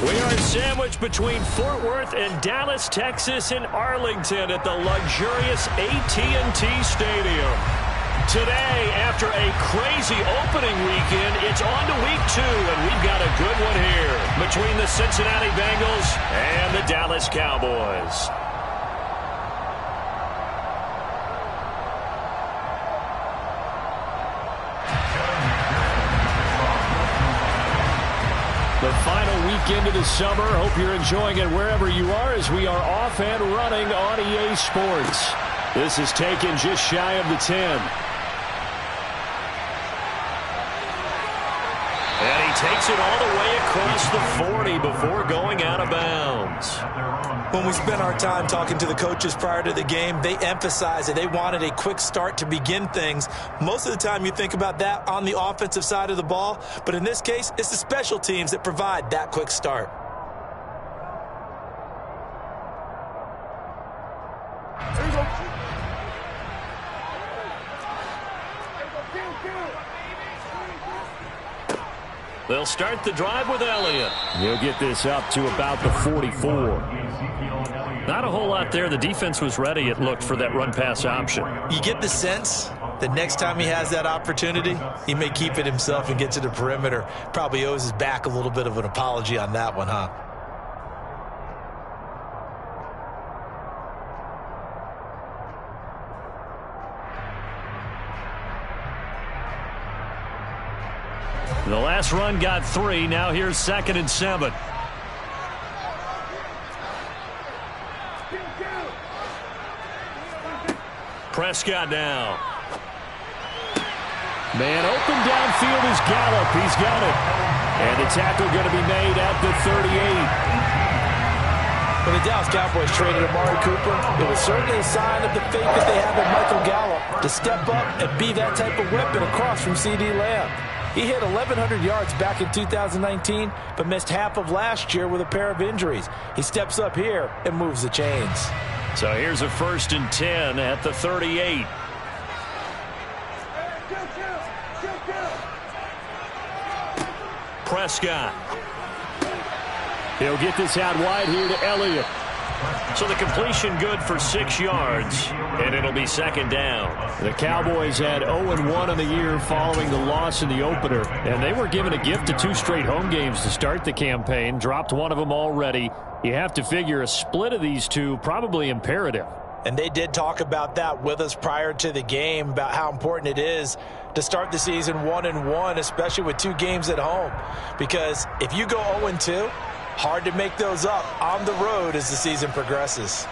We are sandwiched between Fort Worth and Dallas, Texas, and Arlington at the luxurious AT&T Stadium. Today, after a crazy opening weekend, it's on to week 2, and we've got a good one here between the Cincinnati Bengals and the Dallas Cowboys. The final weekend of the summer. Hope you're enjoying it wherever you are as we are off and running on EA Sports. This is taken just shy of the 10. And he takes it all the way across the 40 before going out of bounds. When we spent our time talking to the coaches prior to the game, they emphasized that they wanted a quick start to begin things. Most of the time you think about that on the offensive side of the ball, but in this case, it's the special teams that provide that quick start. They'll start the drive with Elliott. He'll get this up to about the 44. Not a whole lot there. The defense was ready, it looked, for that run-pass option. You get the sense that next time he has that opportunity, he may keep it himself and get to the perimeter. Probably owes his back a little bit of an apology on that one, huh? The last run got 3. Now here's 2nd and 7. Prescott now. Man open downfield is Gallup. He's got it. And the tackle going to be made at the 38. When the Dallas Cowboys traded Amari Cooper, it was certainly a sign of the faith that they have in Michael Gallup to step up and be that type of weapon across from CeeDee Lamb. He hit 1,100 yards back in 2019, but missed half of last year with a pair of injuries. He steps up here and moves the chains. So here's a 1st and 10 at the 38. Prescott. He'll get this out wide here to Elliott. So the completion good for 6 yards, and it'll be 2nd down. The Cowboys had 0-1 in the year following the loss in the opener, and they were given a gift of 2 straight home games to start the campaign, dropped one of them already. You have to figure a split of these two probably imperative. And they did talk about that with us prior to the game, about how important it is to start the season 1-1, especially with 2 games at home. Because if you go 0-2, hard to make those up on the road as the season progresses.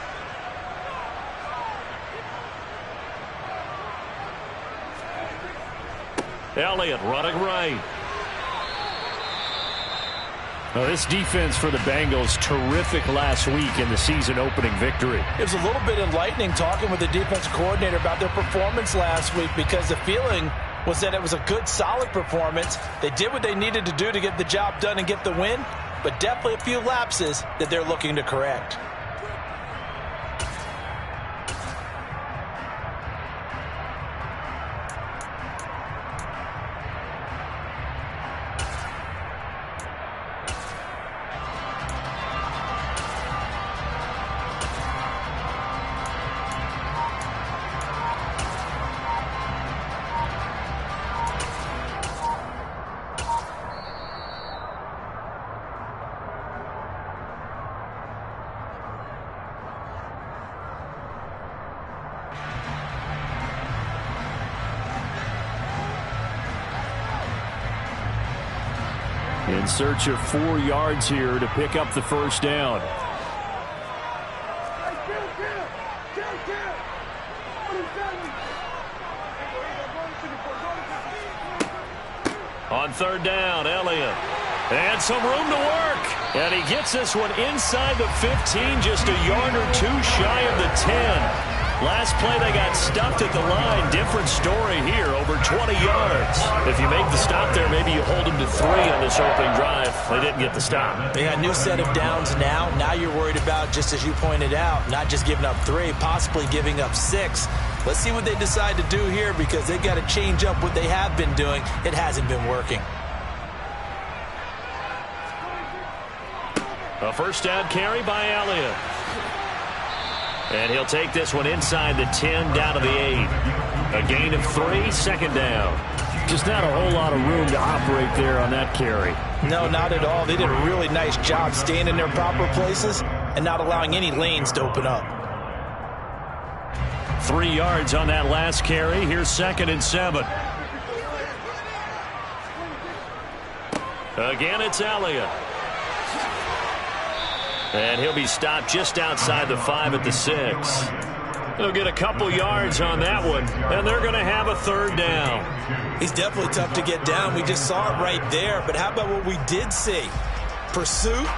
Elliott running right. Now, this defense for the Bengals, terrific last week in the season-opening victory. It was a little bit enlightening talking with the defensive coordinator about their performance last week, because the feeling was that it was a good, solid performance. They did what they needed to do to get the job done and get the win, but definitely a few lapses that they're looking to correct. In search of 4 yards here to pick up the 1st down. On 3rd down, Elliott. And some room to work. And he gets this one inside the 15, just a yard or 2 shy of the 10. Last play, they got stuffed at the line. Different story here, over 20 yards. If you make the stop there, maybe you hold them to 3 on this opening drive. They didn't get the stop. They got a new set of downs now. Now you're worried about, just as you pointed out, not just giving up 3, possibly giving up 6. Let's see what they decide to do here, because they've got to change up what they have been doing. It hasn't been working. A first down carry by Elliott. And he'll take this one inside the 10 down to the 8. A gain of 3, second down. Just not a whole lot of room to operate there on that carry. No, not at all. They did a really nice job staying in their proper places and not allowing any lanes to open up. 3 yards on that last carry. Here's 2nd and 7. Again, it's Elliott. And he'll be stopped just outside the 5 at the 6. They'll get a couple yards on that one, and they're going to have a 3rd down. He's definitely tough to get down. We just saw it right there. But how about what we did see? Pursuit,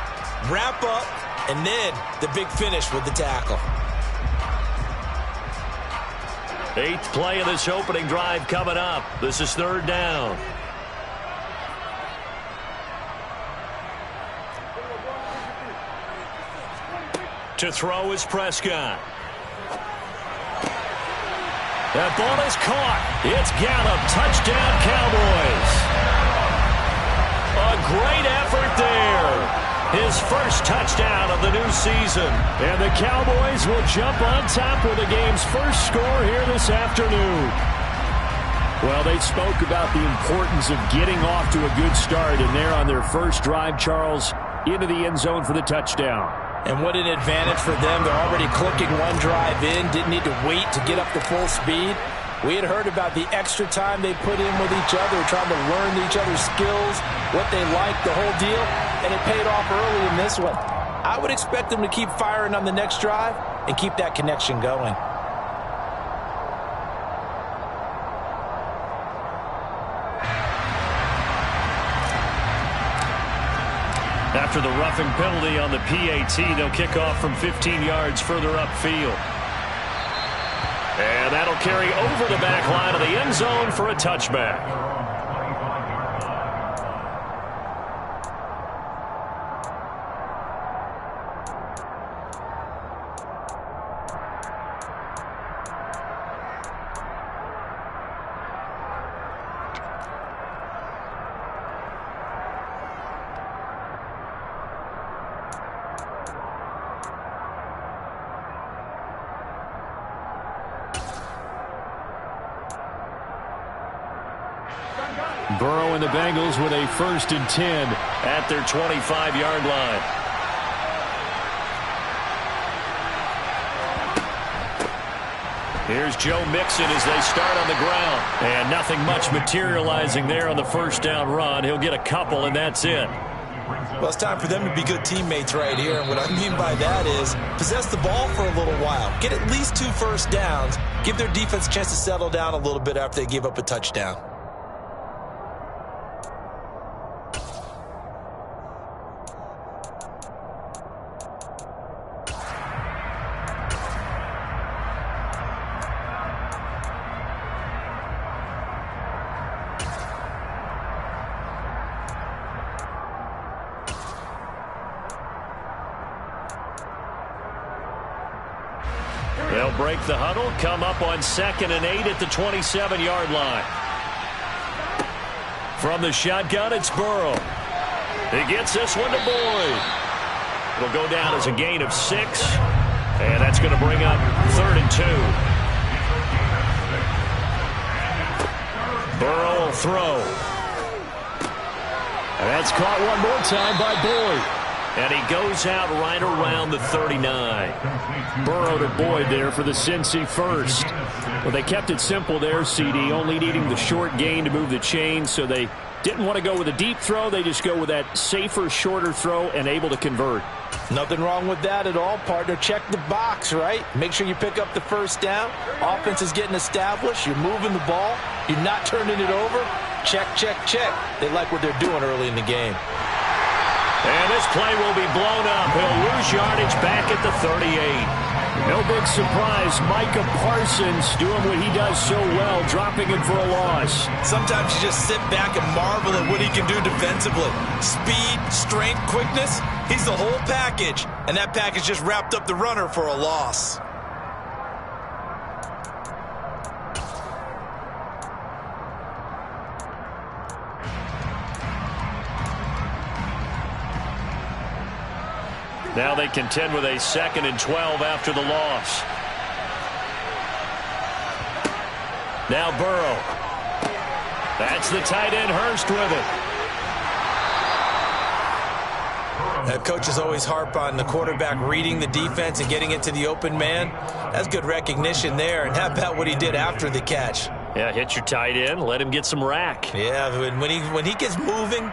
wrap up, and then the big finish with the tackle. 8th play of this opening drive coming up. This is 3rd down. To throw is Prescott. That ball is caught. It's Gallup. Touchdown, Cowboys. A great effort there. His first touchdown of the new season. And the Cowboys will jump on top with the game's first score here this afternoon. Well, they spoke about the importance of getting off to a good start, and they're on their first drive, Charles, into the end zone for the touchdown. And what an advantage for them. They're already clicking one drive in, didn't need to wait to get up to full speed. We had heard about the extra time they put in with each other, trying to learn each other's skills, what they like, the whole deal, and it paid off early in this one. I would expect them to keep firing on the next drive and keep that connection going. After the roughing penalty on the PAT, they'll kick off from 15 yards further upfield. And that'll carry over the back line of the end zone for a touchback. Burrow and the Bengals with a 1st and 10 at their 25-yard line. Here's Joe Mixon as they start on the ground. And nothing much materializing there on the first down run. He'll get a couple, and that's it. Well, it's time for them to be good teammates right here. And what I mean by that is possess the ball for a little while. Get at least 2 first downs. Give their defense a chance to settle down a little bit after they give up a touchdown. They'll break the huddle, come up on 2nd and 8 at the 27-yard line. From the shotgun, it's Burrow. He gets this one to Boyd. It'll go down as a gain of 6, and that's going to bring up 3rd and 2. Burrow will throw. And that's caught one more time by Boyd. And he goes out right around the 39. Burrow to Boyd there for the Cincy first. Well, they kept it simple there, CD, only needing the short gain to move the chain, so they didn't want to go with a deep throw. They just go with that safer, shorter throw and able to convert. Nothing wrong with that at all, partner. Check the box, right? Make sure you pick up the first down. Offense is getting established. You're moving the ball. You're not turning it over. Check, check, check. They like what they're doing early in the game. And this play will be blown up. He'll lose yardage back at the 38. No big surprise. Micah Parsons doing what he does so well, dropping him for a loss. Sometimes you just sit back and marvel at what he can do defensively. Speed, strength, quickness. He's the whole package. And that package just wrapped up the runner for a loss. Now they contend with a 2nd and 12 after the loss. Now Burrow. That's the tight end, Hurst, with it. Coaches always harp on the quarterback reading the defense and getting it to the open man. That's good recognition there. And how about what he did after the catch? Yeah, hit your tight end, let him get some rack. Yeah, when he gets moving,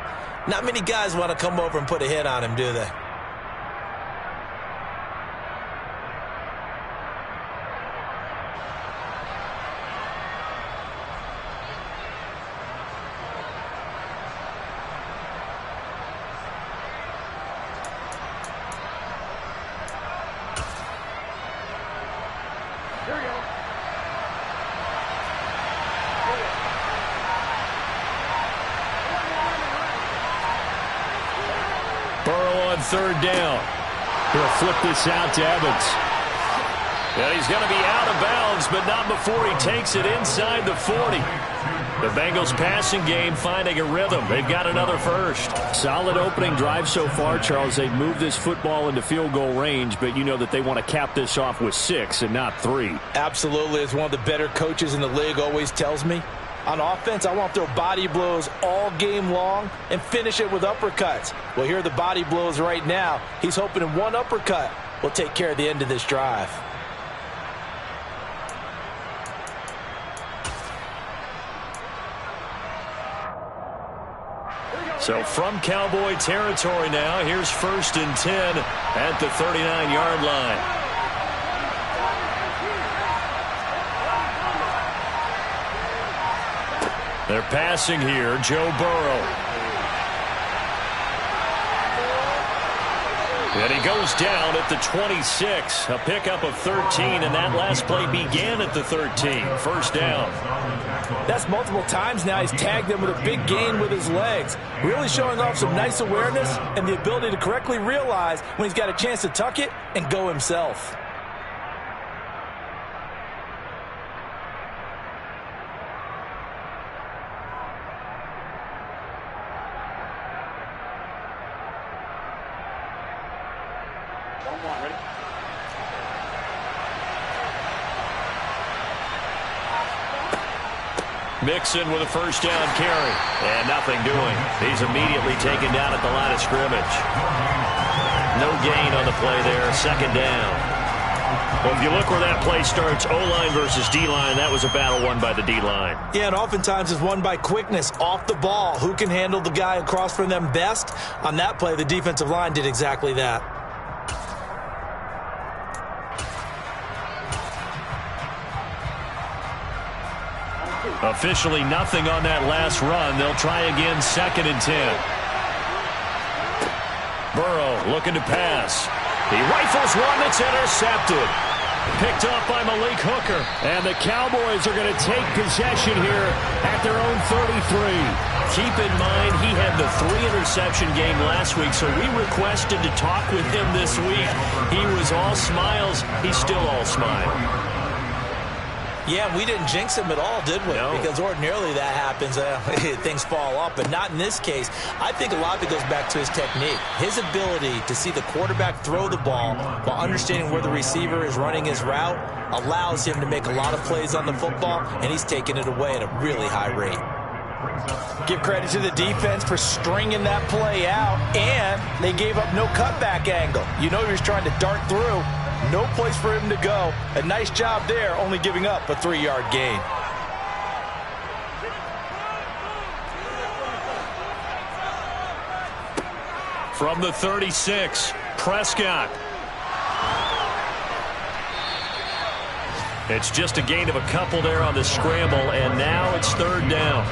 not many guys want to come over and put a hit on him, do they? Burrow on 3rd down. He'll flip this out to Evans. Yeah, he's going to be out of bounds, but not before he takes it inside the 40. The Bengals passing game finding a rhythm. They've got another first. Solid opening drive so far, Charles. They've moved this football into field goal range, but you know that they want to cap this off with 6 and not 3. Absolutely. As one of the better coaches in the league always tells me, on offense, I want to throw body blows all game long and finish it with uppercuts. Well, here are the body blows right now. He's hoping in one uppercut will take care of the end of this drive. So from Cowboy territory now, here's 1st and 10 at the 39-yard line. They're passing here, Joe Burrow. And he goes down at the 26. A pickup of 13, and that last play began at the 13. 1st down. That's multiple times now he's tagged them with a big gain with his legs. Really showing off some nice awareness and the ability to correctly realize when he's got a chance to tuck it and go himself. Mixon with a 1st down carry. And nothing doing. He's immediately taken down at the line of scrimmage. No gain on the play there. 2nd down. Well, if you look where that play starts, O-line versus D-line, that was a battle won by the D-line. Yeah, and oftentimes it's won by quickness off the ball. Who can handle the guy across from them best? On that play, the defensive line did exactly that. Officially nothing on that last run. They'll try again, 2nd and 10. Burrow looking to pass. He rifles one that's intercepted. Picked off by Malik Hooker. And the Cowboys are going to take possession here at their own 33. Keep in mind, he had the 3-interception game last week, so we requested to talk with him this week. He was all smiles. He's still all smile. Yeah, we didn't jinx him at all, did we? No. Because ordinarily that happens. Things fall off, but not in this case. I think a lot of it goes back to his technique. His ability to see the quarterback throw the ball while understanding where the receiver is running his route allows him to make a lot of plays on the football, and he's taking it away at a really high rate. Give credit to the defense for stringing that play out, and they gave up no cutback angle. You know he was trying to dart through. No place for him to go. A nice job there, only giving up a 3-yard gain. From the 36, Prescott. It's just a gain of a couple there on the scramble, and now it's 3rd down.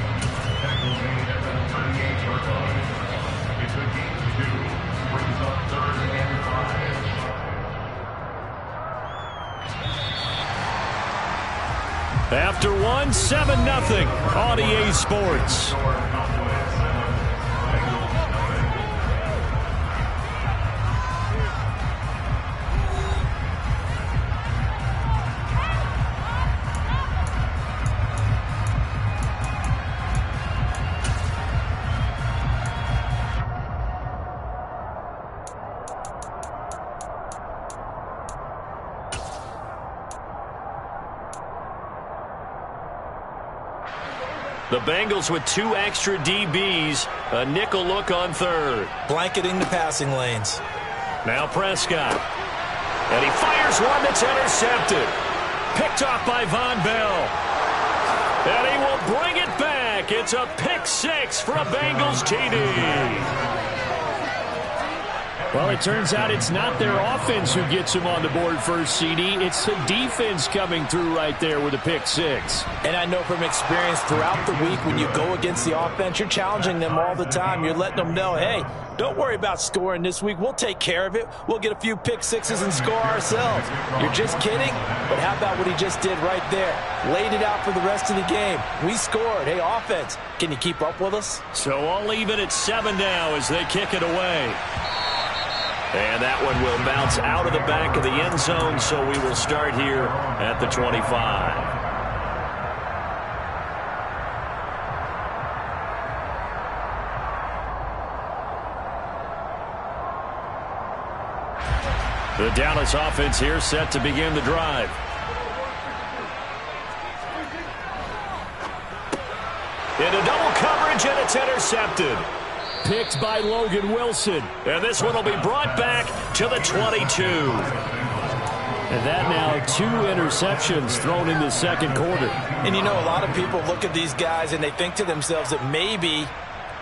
After one, 7-0 on EA Sports. The Bengals with 2 extra DBs, a nickel look on third. Blanketing the passing lanes. Now Prescott. And he fires one that's intercepted. Picked off by Von Bell. And he will bring it back. It's a pick 6 for a Bengals TD. Well, it turns out it's not their offense who gets them on the board first, CD. It's the defense coming through right there with a pick 6. And I know from experience throughout the week when you go against the offense, you're challenging them all the time. You're letting them know, hey, don't worry about scoring this week. We'll take care of it. We'll get a few pick 6s and score ourselves. You're just kidding? But how about what he just did right there? Laid it out for the rest of the game. We scored. Hey, offense, can you keep up with us? So all even at 7 now as they kick it away. And that one will bounce out of the back of the end zone, so we will start here at the 25. The Dallas offense here set to begin the drive. Into double coverage, and it's intercepted. Picked by Logan Wilson. And this one will be brought back to the 22. And that now 2 interceptions thrown in the second quarter. And you know, a lot of people look at these guys and they think to themselves that maybe,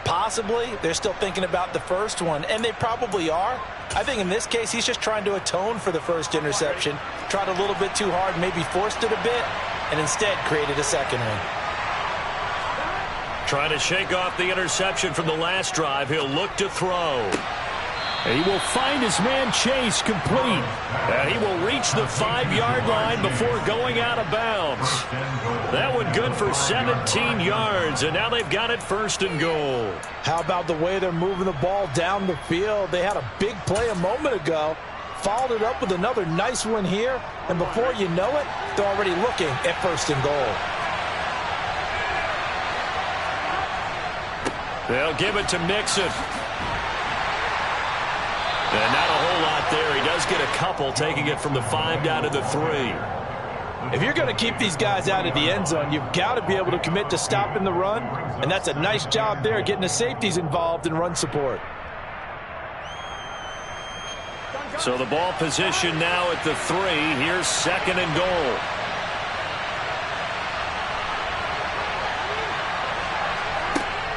possibly, they're still thinking about the first one. And they probably are. I think in this case, he's just trying to atone for the first interception. Tried a little bit too hard, maybe forced it a bit, and instead created a second one. Trying to shake off the interception from the last drive. He'll look to throw. And he will find his man Chase complete. And he will reach the 5-yard line before going out of bounds. That one good for 17 yards, and now they've got it 1st and goal. How about the way they're moving the ball down the field? They had a big play a moment ago. Followed it up with another nice one here, and before you know it, they're already looking at 1st and goal. They'll give it to Mixon. And not a whole lot there. He does get a couple, taking it from the 5 down to the 3. If you're going to keep these guys out of the end zone, you've got to be able to commit to stopping the run. And that's a nice job there, getting the safeties involved in run support. So the ball position now at the 3. Here's 2nd and goal.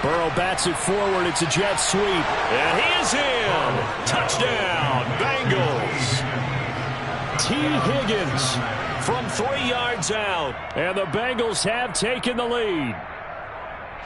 Burrow bats it forward. It's a jet sweep. And he is in. Touchdown, Bengals. T. Higgins from 3 yards out. And the Bengals have taken the lead.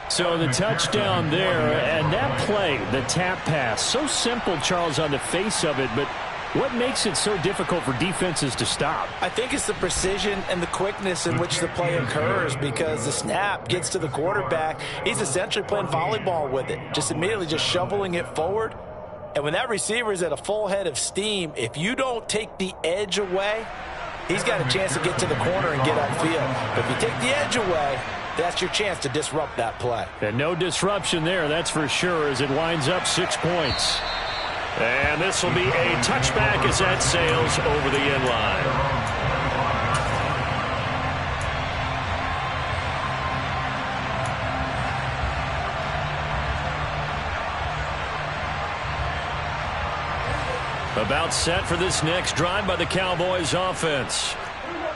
So the touchdown there, and that play, the tap pass, so simple, Charles, on the face of it, but what makes it so difficult for defenses to stop? I think it's the precision and the quickness in which the play occurs, because the snap gets to the quarterback. He's essentially playing volleyball with it, just immediately just shoveling it forward. And when that receiver is at a full head of steam, if you don't take the edge away, he's got a chance to get to the corner and get upfield. But if you take the edge away, that's your chance to disrupt that play. And no disruption there, that's for sure, as it winds up 6 points. And this will be a touchback as that sails over the end line. About set for this next drive by the Cowboys offense.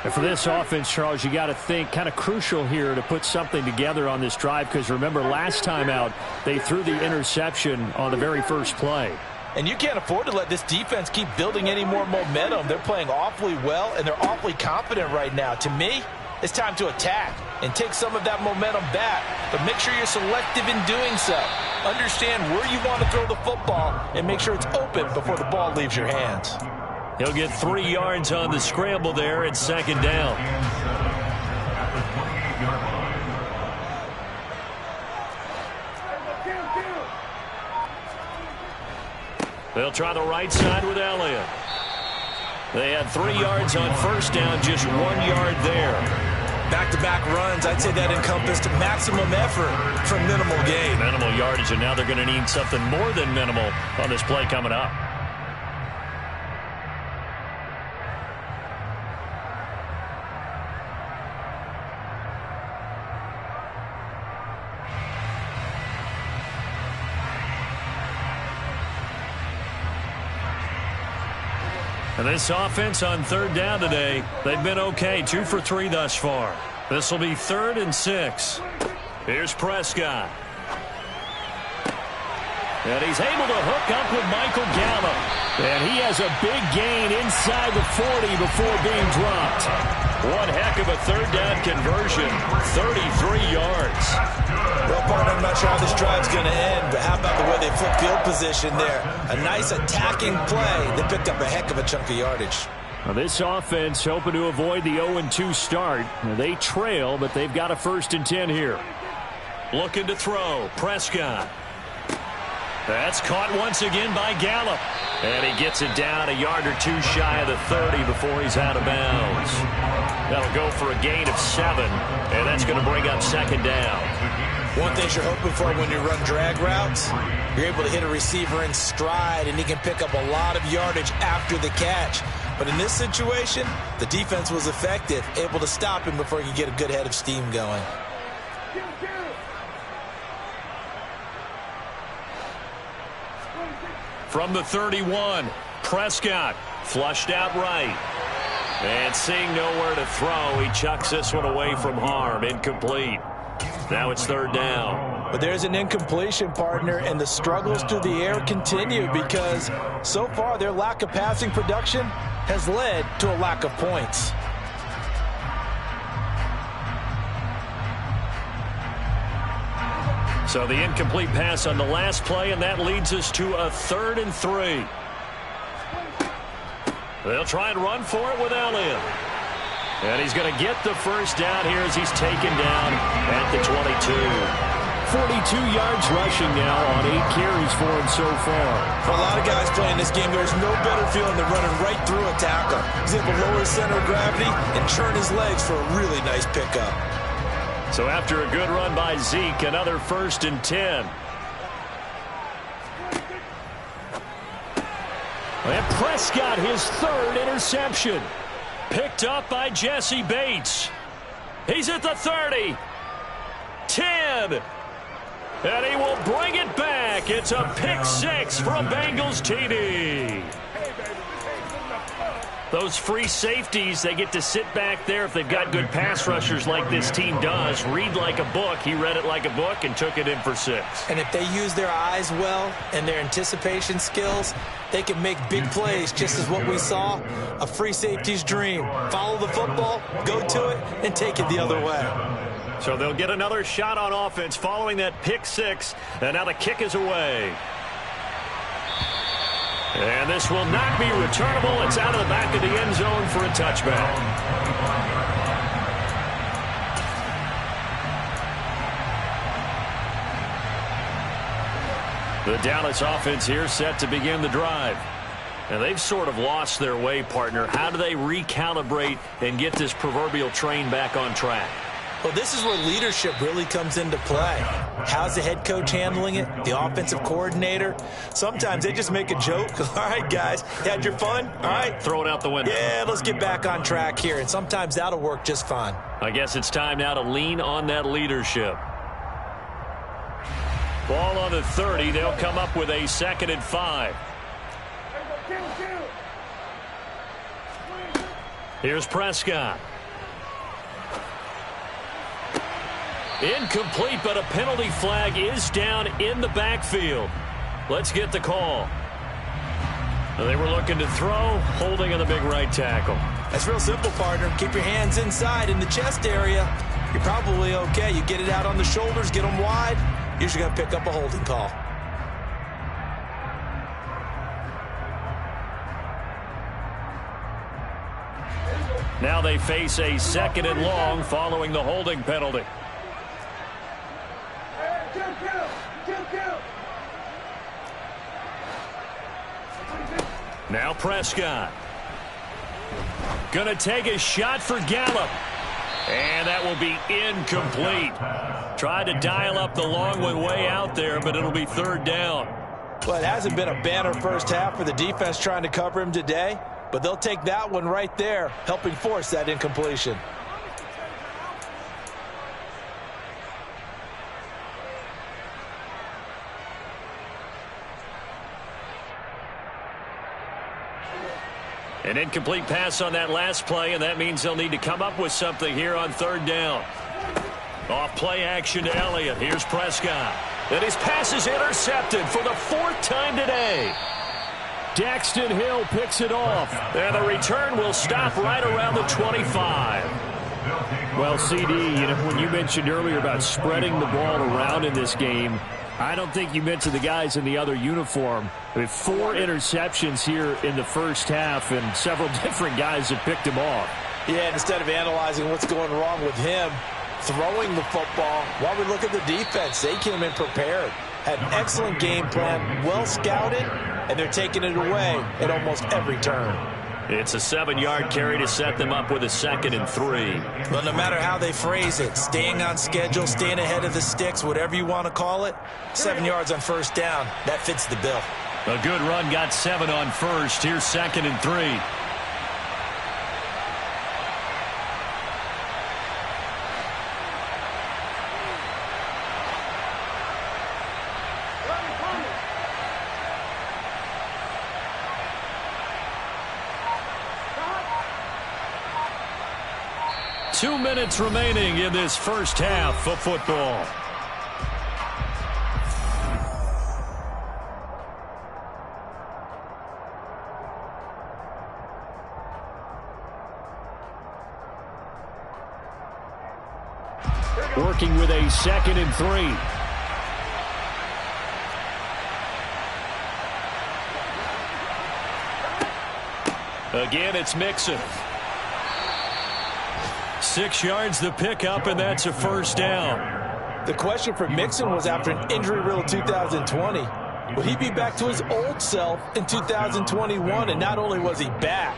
And for this offense, Charles, you got to think kind of crucial here to put something together on this drive, because remember last time out they threw the interception on the very first play. And you can't afford to let this defense keep building any more momentum. They're playing awfully well, and they're awfully confident right now. To me, it's time to attack and take some of that momentum back, but make sure you're selective in doing so. Understand where you want to throw the football and make sure it's open before the ball leaves your hands. He'll get 3 yards on the scramble there at 2nd down. They'll try the right side with Elliott. They had 3 yards on 1st down, just 1 yard there. Back-to-back runs, I'd say that encompassed maximum effort for minimal gain. Minimal yardage, and now they're going to need something more than minimal on this play coming up. This offense on third down today, they've been okay, 2 for 3 thus far. This will be 3rd and 6. Here's Prescott. And he's able to hook up with Michael Gallup. And he has a big gain inside the 40 before being dropped. One heck of a third down conversion, 33 yards. Well, partner, I'm not sure how this drive's going to end, but how about the way they flip field position there? A nice attacking play. They picked up a heck of a chunk of yardage. Now this offense hoping to avoid the 0-2 start. They trail, but they've got a 1st and 10 here. Looking to throw, Prescott. That's caught once again by Gallup. And he gets it down a yard or 2 shy of the 30 before he's out of bounds. That'll go for a gain of 7, and that's going to bring up 2nd down. One thing you're hoping for when you run drag routes, you're able to hit a receiver in stride, and he can pick up a lot of yardage after the catch. But in this situation, the defense was effective, able to stop him before he could get a good head of steam going. From the 31, Prescott flushed out right. And seeing nowhere to throw, he chucks this one away from harm. Incomplete. Now it's 3rd down. But there's an incompletion, partner, and the struggles through the air continue because so far their lack of passing production has led to a lack of points. So the incomplete pass on the last play, and that leads us to a 3rd and 3. They'll try and run for it with Elliott. And he's going to get the 1st down here as he's taken down at the 22. 42 yards rushing now on 8 carries for him so far. For a lot of guys playing this game, there's no better feeling than running right through a tackle. He's able to lower his center of gravity and turn his legs for a really nice pickup. So after a good run by Zeke, another 1st and 10. And Prescott, his 3rd interception. Picked up by Jesse Bates. He's at the 30. 10. And he will bring it back. It's a pick 6 from Bengals TD. Those free safeties, they get to sit back there if they've got good pass rushers like this team does. Read like a book. He read it like a book and took it in for 6. And if they use their eyes well and their anticipation skills, they can make big plays, just as what we saw. A free safety's dream. Follow the football, go to it, and take it the other way. So they'll get another shot on offense following that pick 6, and now the kick is away. And this will not be returnable. It's out of the back of the end zone for a touchback. The Dallas offense here set to begin the drive. And they've sort of lost their way, partner. How do they recalibrate and get this proverbial train back on track? Well, this is where leadership really comes into play. How's the head coach handling it? The offensive coordinator? Sometimes they just make a joke. All right, guys, you had your fun? All right. Throw it out the window. Yeah, let's get back on track here. And sometimes that'll work just fine. I guess it's time now to lean on that leadership. Ball on the 30. They'll come up with a 2nd and 5. Here's Prescott. Incomplete, but a penalty flag is down in the backfield. Let's get the call. They were looking to throw, holding on the big right tackle. That's real simple, partner. Keep your hands inside in the chest area. You're probably okay. You get it out on the shoulders, get them wide. Usually going to pick up a holding call. Now they face a 2nd and long following the holding penalty. Now Prescott. Gonna take a shot for Gallup. And that will be incomplete. Tried to dial up the long way out there, but it'll be 3rd down. Well, it hasn't been a banner first half for the defense trying to cover him today, but they'll take that one right there, helping force that incompletion. An incomplete pass on that last play, and that means they'll need to come up with something here on third down. Off play action to Elliott. Here's Prescott. And his pass is intercepted for the 4th time today. Daxton Hill picks it off. And the return will stop right around the 25. Well, CD, when you mentioned earlier about spreading the ball around in this game, I don't think you mentioned the guys in the other uniform. I mean, 4 interceptions here in the first half, and several different guys have picked him off. Yeah, instead of analyzing what's going wrong with him, throwing the football, while we look at the defense, they came in prepared. Had an excellent game plan, well scouted, and they're taking it away at almost every turn. It's a 7-yard carry to set them up with a 2nd and 3. But no matter how they phrase it, staying on schedule, staying ahead of the sticks, whatever you want to call it, 7 yards on first down, that fits the bill. A good run got 7 on first. Here's 2nd and 3. Two minutes remaining in this first half of football. Working with a 2nd and 3. Again, it's Mixon. 6 yards the pickup, and that's a first down. The question for Mixon was after an injury-riddled 2020, will he be back to his old self in 2021? And not only was he back,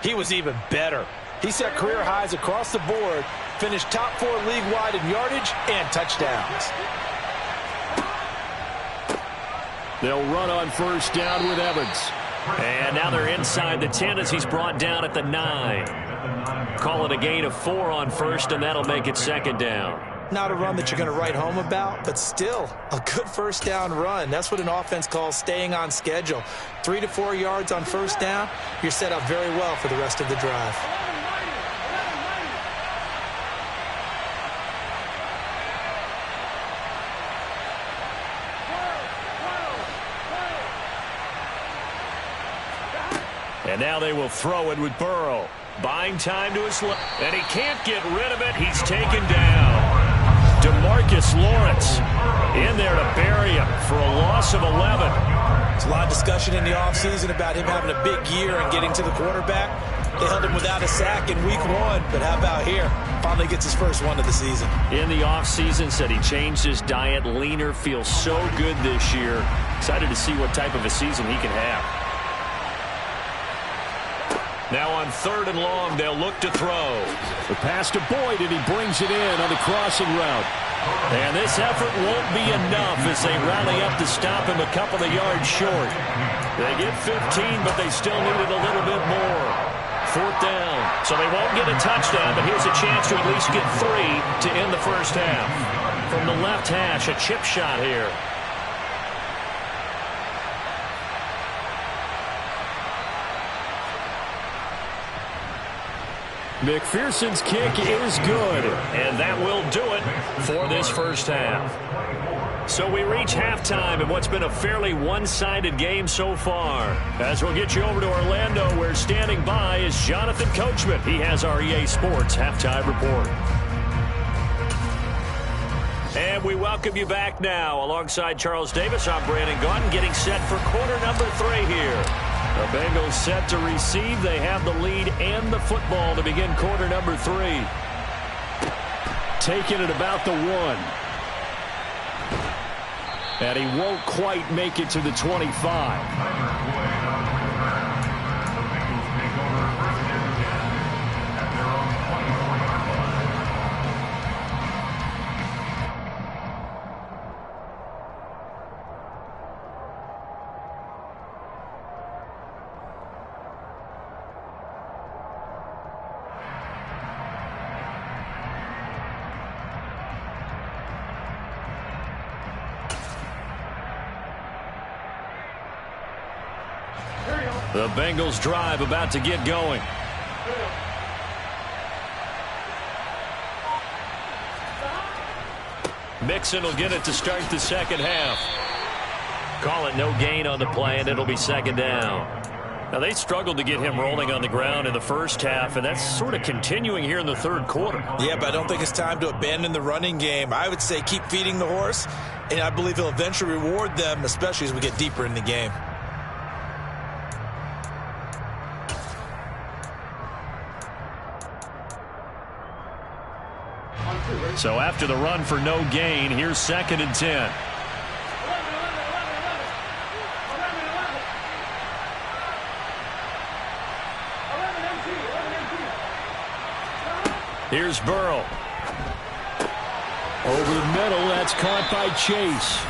he was even better. He set career highs across the board, finished top 4 league-wide in yardage and touchdowns. They'll run on first down with Evans. And now they're inside the 10 as he's brought down at the 9. Call it a gain of 4 on first, and that'll make it 2nd down. Not a run that you're going to write home about, but still a good first down run. That's what an offense calls staying on schedule. 3 to 4 yards on first down, you're set up very well for the rest of the drive. And now they will throw it with Burrow. Buying time to his left, and he can't get rid of it. He's taken down. DeMarcus Lawrence in there to bury him for a loss of 11. There's a lot of discussion in the offseason about him having a big year and getting to the quarterback. They held him without a sack in week 1, but how about here? Finally gets his first one of the season. In the offseason, said he changed his diet, leaner, feels so good this year. Excited to see what type of a season he can have. Now on 3rd and long, they'll look to throw. The pass to Boyd, and he brings it in on the crossing route. And this effort won't be enough as they rally up to stop him a couple of yards short. They get 15, but they still needed a little bit more. 4th down. So they won't get a touchdown, but here's a chance to at least get 3 to end the first half. From the left hash, a chip shot here. McPherson's kick is good. And that will do it for this first half. So we reach halftime in what's been a fairly one-sided game so far. As we'll get you over to Orlando, where standing by is Jonathan Coachman. He has our EA Sports Halftime Report. And we welcome you back now. Alongside Charles Davis, I'm Brandon Gaudin, getting set for quarter number 3 here. The Bengals set to receive. They have the lead and the football to begin quarter number 3. Taking it about the 1. And he won't quite make it to the 25. The Bengals drive about to get going. Mixon will get it to start the second half. Call it no gain on the play, and it'll be second down. Now, they struggled to get him rolling on the ground in the first half, and that's sort of continuing here in the third quarter. Yeah, but I don't think it's time to abandon the running game. I would say keep feeding the horse, and I believe he'll eventually reward them, especially as we get deeper in the game. So after the run for no gain, here's 2nd and 10. Here's Burrow. Over the middle, that's caught by Chase.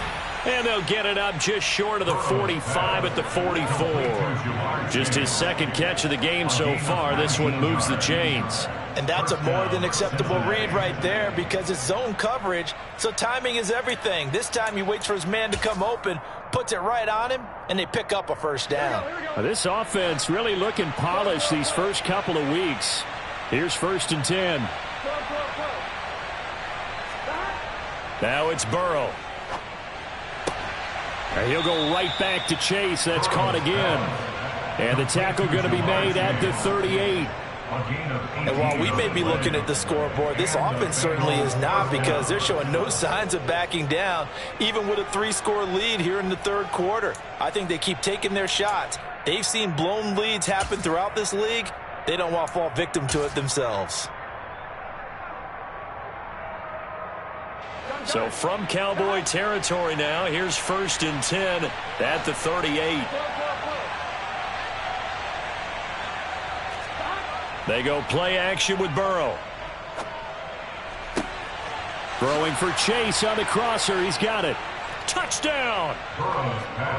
And they'll get it up just short of the 45 at the 44. Just his second catch of the game so far. This one moves the chains. And that's a more than acceptable read right there because it's zone coverage, so timing is everything. This time he waits for his man to come open, puts it right on him, and they pick up a first down. This offense really looking polished these first couple of weeks. Here's 1st and 10. Now it's Burrow. And he'll go right back to Chase. That's caught again. And the tackle going to be made at the 38. And while we may be looking at the scoreboard, this offense certainly is not because they're showing no signs of backing down, even with a 3-score lead here in the third quarter. I think they keep taking their shots. They've seen blown leads happen throughout this league. They don't want to fall victim to it themselves. So from Cowboy territory now, here's 1st and 10 at the 38. They go play action with Burrow. Throwing for Chase on the crosser. He's got it. Touchdown!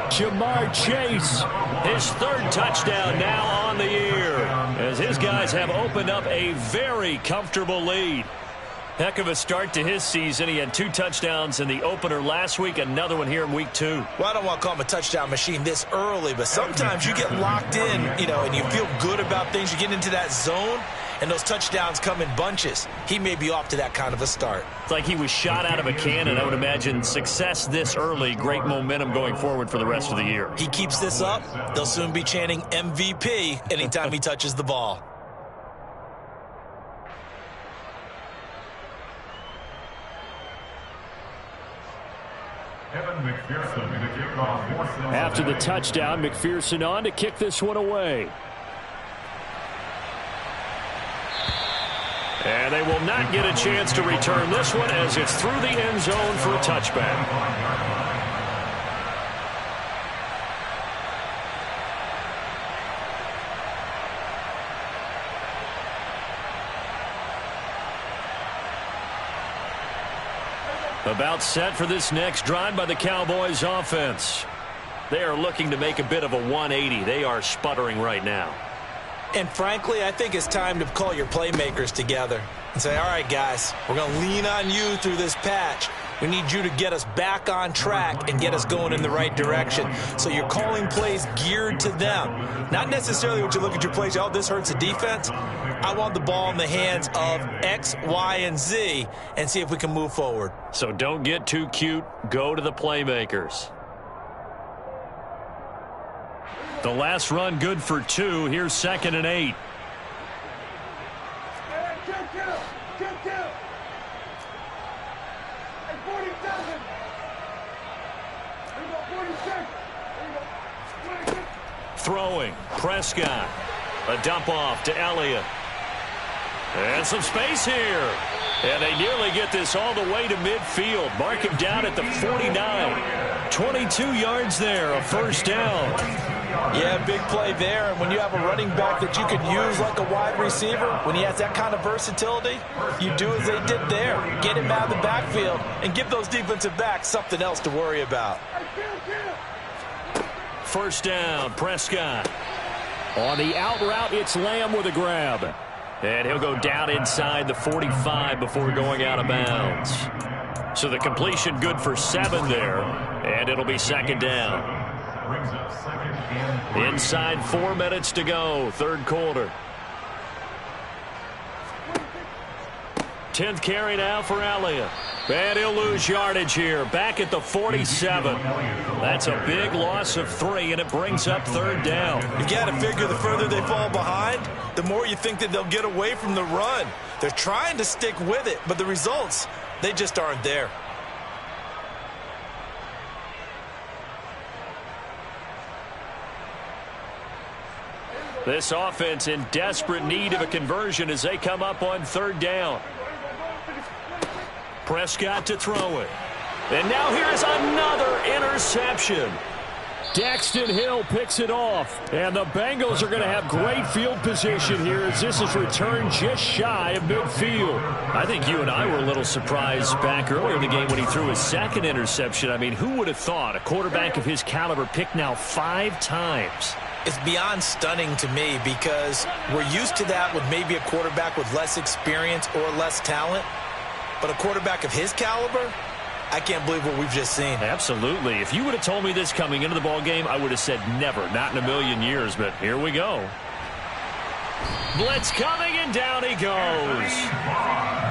Jamar Chase. His 3rd touchdown now on the year, as his guys have opened up a very comfortable lead. Heck of a start to his season. He had 2 touchdowns in the opener last week, another one here in week 2. Well, I don't want to call him a touchdown machine this early, but sometimes you get locked in, and you feel good about things. You get into that zone, and those touchdowns come in bunches. He may be off to that kind of a start. It's like he was shot out of a cannon. I would imagine success this early, great momentum going forward for the rest of the year. He keeps this up, they'll soon be chanting MVP anytime he touches the ball. After the touchdown, McPherson on to kick this one away. And they will not get a chance to return this one as it's through the end zone for a touchback. About set for this next drive by the Cowboys offense. They are looking to make a bit of a 180. They are sputtering right now. And frankly, I think it's time to call your playmakers together and say, all right, guys, we're going to lean on you through this patch. We need you to get us back on track and get us going in the right direction. So you're calling plays geared to them. Not necessarily what you look at your plays, oh, this hurts the defense. I want the ball in the hands of X, Y, and Z and see if we can move forward. So don't get too cute. Go to the playmakers. The last run good for 2. Here's 2nd and 8. Throwing, Prescott. A dump off to Elliott. And some space here. And they nearly get this all the way to midfield. Mark him down at the 49. 22 yards there, a first down. Yeah, big play there. And when you have a running back that you can use like a wide receiver, when he has that kind of versatility, you do as they did there. Get him out of the backfield and give those defensive backs something else to worry about. First down, Prescott. On the out route, it's Lamb with a grab. And he'll go down inside the 45 before going out of bounds. So the completion good for 7 there, and it'll be second down. Inside 4 minutes to go, third quarter. 10th carry now for Elliott. And he'll lose yardage here, back at the 47. That's a big loss of 3, and it brings up third down. You got to figure the further they fall behind, the more you think that they'll get away from the run. They're trying to stick with it, but the results, they just aren't there. This offense in desperate need of a conversion as they come up on third down. Prescott to throw it. And now here's another interception. Daxton Hill picks it off. And the Bengals are going to have great field position here as this is returned just shy of midfield. I think you and I were a little surprised back earlier in the game when he threw his second interception. I mean, who would have thought a quarterback of his caliber picked now 5 times? It's beyond stunning to me because we're used to that with maybe a quarterback with less experience or less talent. But a quarterback of his caliber, I can't believe what we've just seen. Absolutely. If you would have told me this coming into the ball game, I would have said never, not in a million years. But here we go. Blitz coming, and down he goes.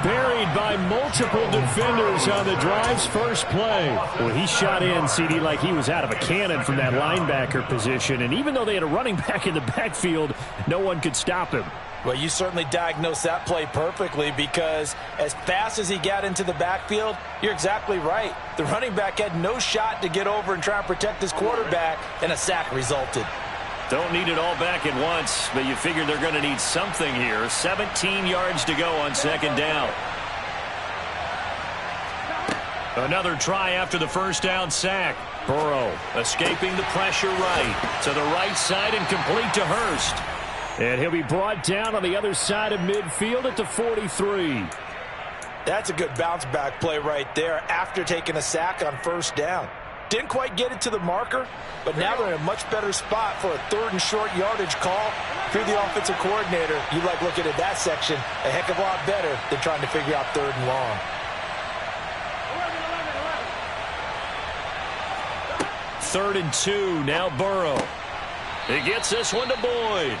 Buried by multiple defenders on the drive's first play. Well, he shot in, CD, like he was out of a cannon from that linebacker position. And even though they had a running back in the backfield, no one could stop him. Well, you certainly diagnosed that play perfectly because as fast as he got into the backfield, you're exactly right. The running back had no shot to get over and try and protect his quarterback, and a sack resulted. Don't need it all back at once, but you figure they're going to need something here. 17 yards to go on second down. Another try after the first down sack. Burrow escaping the pressure right. To the right side and complete to Hurst. And he'll be brought down on the other side of midfield at the 43. That's a good bounce back play right there after taking a sack on first down. Didn't quite get it to the marker, but now they're in a much better spot for a third and short yardage call. If you're the offensive coordinator, you like looking at that section a heck of a lot better than trying to figure out third and long. Third and 2, now Burrow. He gets this one to Boyd.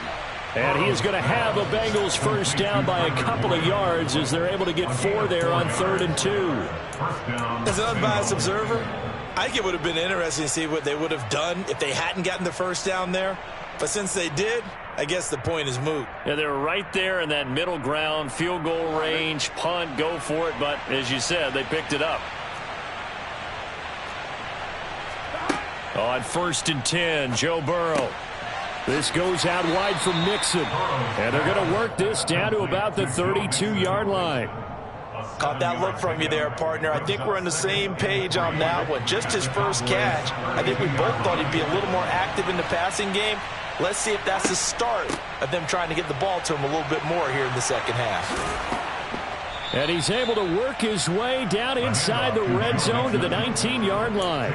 And he is going to have a Bengals first down by a couple of yards as they're able to get 4 there on third and 2. As an unbiased observer, I think it would have been interesting to see what they would have done if they hadn't gotten the first down there. But since they did, I guess the point is moot. Yeah, they were right there in that middle ground, field goal range, punt, go for it. But as you said, they picked it up. On first and 10, Joe Burrow. This goes out wide for Mixon. And they're going to work this down to about the 32-yard line. Caught that look from you there, partner. I think we're on the same page on that one. Just his first catch. I think we both thought he'd be a little more active in the passing game. Let's see if that's the start of them trying to get the ball to him a little bit more here in the second half. And he's able to work his way down inside the red zone to the 19-yard line.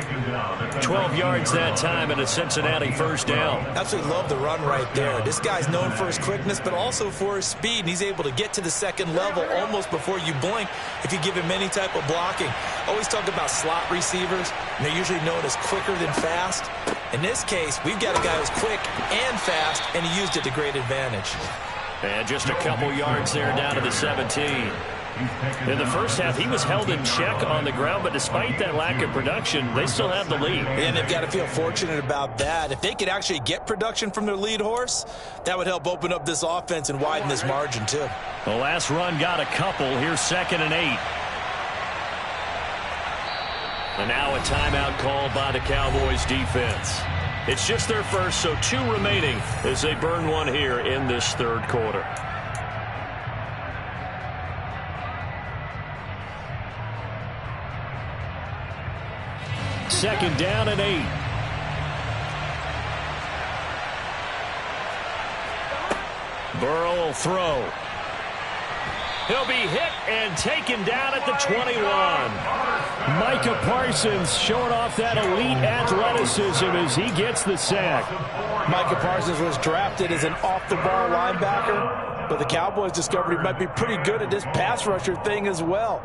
12 yards that time and a Cincinnati first down. Absolutely love the run right there. This guy's known for his quickness, but also for his speed. And he's able to get to the second level almost before you blink if you give him any type of blocking. Always talk about slot receivers. And they're usually known as quicker than fast. In this case, we've got a guy who's quick and fast, and he used it to great advantage. And just a couple yards there down to the 17. In the first half, he was held in check on the ground, but despite that lack of production, they still have the lead. And they've got to feel fortunate about that. If they could actually get production from their lead horse, that would help open up this offense and widen this margin, too. The last run got a couple. Here's 2nd and 8. And now a timeout called by the Cowboys defense. It's just their first, so 2 remaining as they burn one here in this third quarter. Second down and 8. Burrow will throw. He'll be hit and taken down at the 21. Micah Parsons showing off that elite athleticism as he gets the sack. Micah Parsons was drafted as an off-the-ball linebacker, but the Cowboys discovered he might be pretty good at this pass rusher thing as well.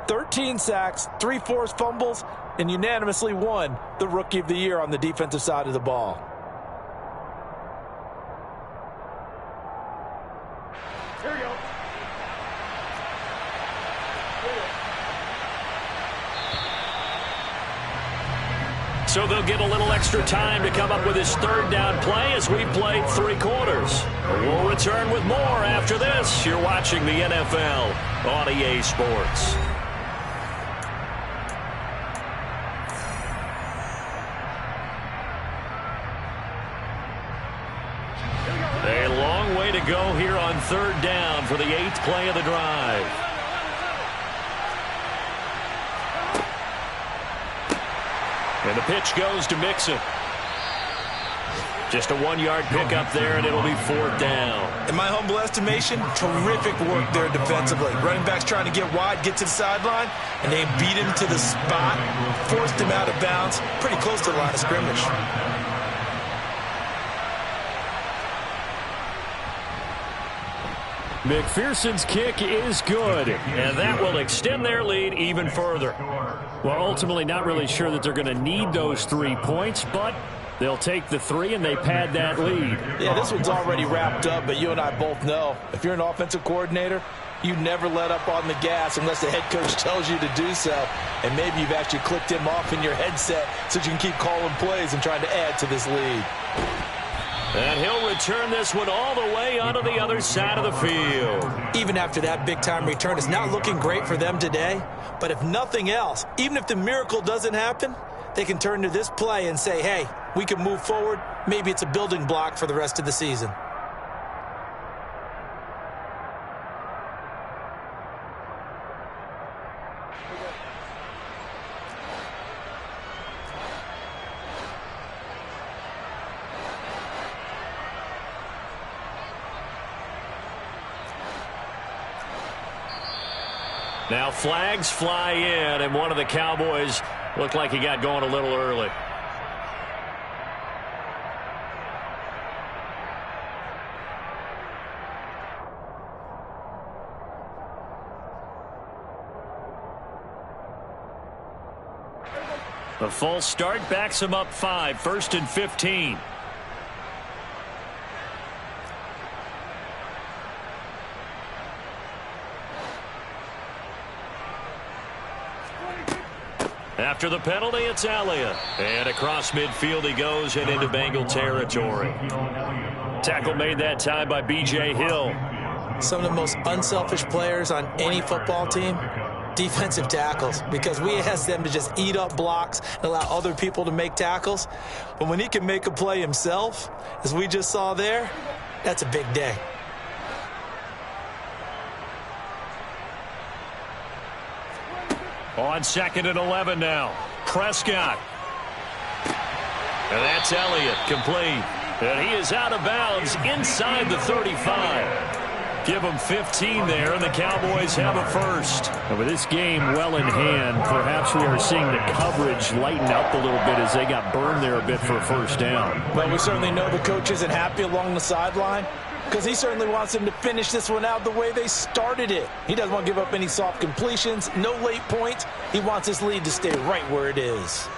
13 sacks, 3 forced fumbles, and unanimously won the Rookie of the Year on the defensive side of the ball. Here we go. So they'll get a little extra time to come up with his third down play as we played 3 quarters. We'll return with more after this. You're watching the NFL on EA Sports. A long way to go here on third down for the 8th play of the drive. And the pitch goes to Mixon. Just a 1-yard pickup there, and it'll be 4th down. In my humble estimation, terrific work there defensively. Running backs trying to get wide, get to the sideline, and they beat him to the spot, forced him out of bounds, pretty close to the line of scrimmage. McPherson's kick is good, and that will extend their lead even further. Well, ultimately not really sure that they're going to need those 3 points, but they'll take the 3 and they pad that lead. Yeah, this one's already wrapped up, but you and I both know if you're an offensive coordinator, you never let up on the gas unless the head coach tells you to do so. And maybe you've actually clicked him off in your headset so you can keep calling plays and trying to add to this lead. And he'll return this one all the way onto the other side of the field. Even after that big-time return, it's not looking great for them today. But if nothing else, even if the miracle doesn't happen, they can turn to this play and say, hey, we can move forward. Maybe it's a building block for the rest of the season. Now flags fly in, and one of the Cowboys looked like he got going a little early. A false start backs him up 5, 1st and 15. After the penalty, it's Elliott. And across midfield he goes and into Bengal territory. Tackle made that time by B.J. Hill. Some of the most unselfish players on any football team, defensive tackles, because we ask them to just eat up blocks and allow other people to make tackles. But when he can make a play himself, as we just saw there, that's a big day. On 2nd and 11 now. Prescott. And that's Elliott, complete. And he is out of bounds inside the 35. Give him 15 there, and the Cowboys have a first. And with this game well in hand, perhaps we are seeing the coverage lighten up a little bit as they got burned there a bit for a first down. Well, we certainly know the coach isn't happy along the sideline, because he certainly wants them to finish this one out the way they started it. He doesn't want to give up any soft completions, no late points. He wants his lead to stay right where it is.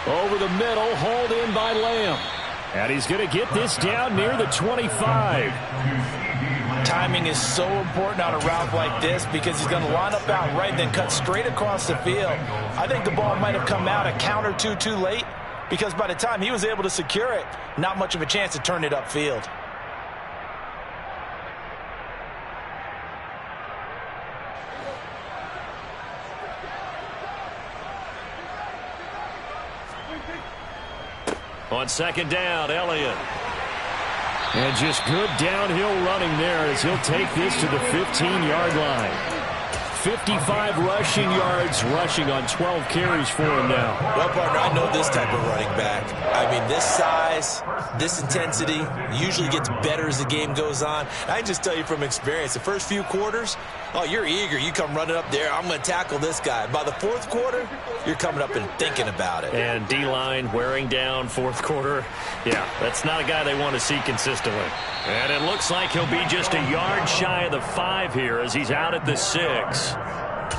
Over the middle, hauled in by Lamb. And he's going to get this down near the 25. Timing is so important on a route like this because he's going to line up out right and then cut straight across the field. I think the ball might have come out a count or two too late, because by the time he was able to secure it, not much of a chance to turn it upfield. On 2nd down, Elliott. And just good downhill running there as he'll take this to the 15-yard line. 55 rushing yards, rushing on 12 carries for him now. Well, partner, I know this type of running back. I mean, this size, this intensity usually gets better as the game goes on. I can just tell you from experience, the first few quarters, oh, you're eager. You come running up there, I'm going to tackle this guy. By the fourth quarter, you're coming up and thinking about it. And D-line wearing down fourth quarter. Yeah, that's not a guy they want to see consistently. And it looks like he'll be just a yard shy of the 5 here as he's out at the 6.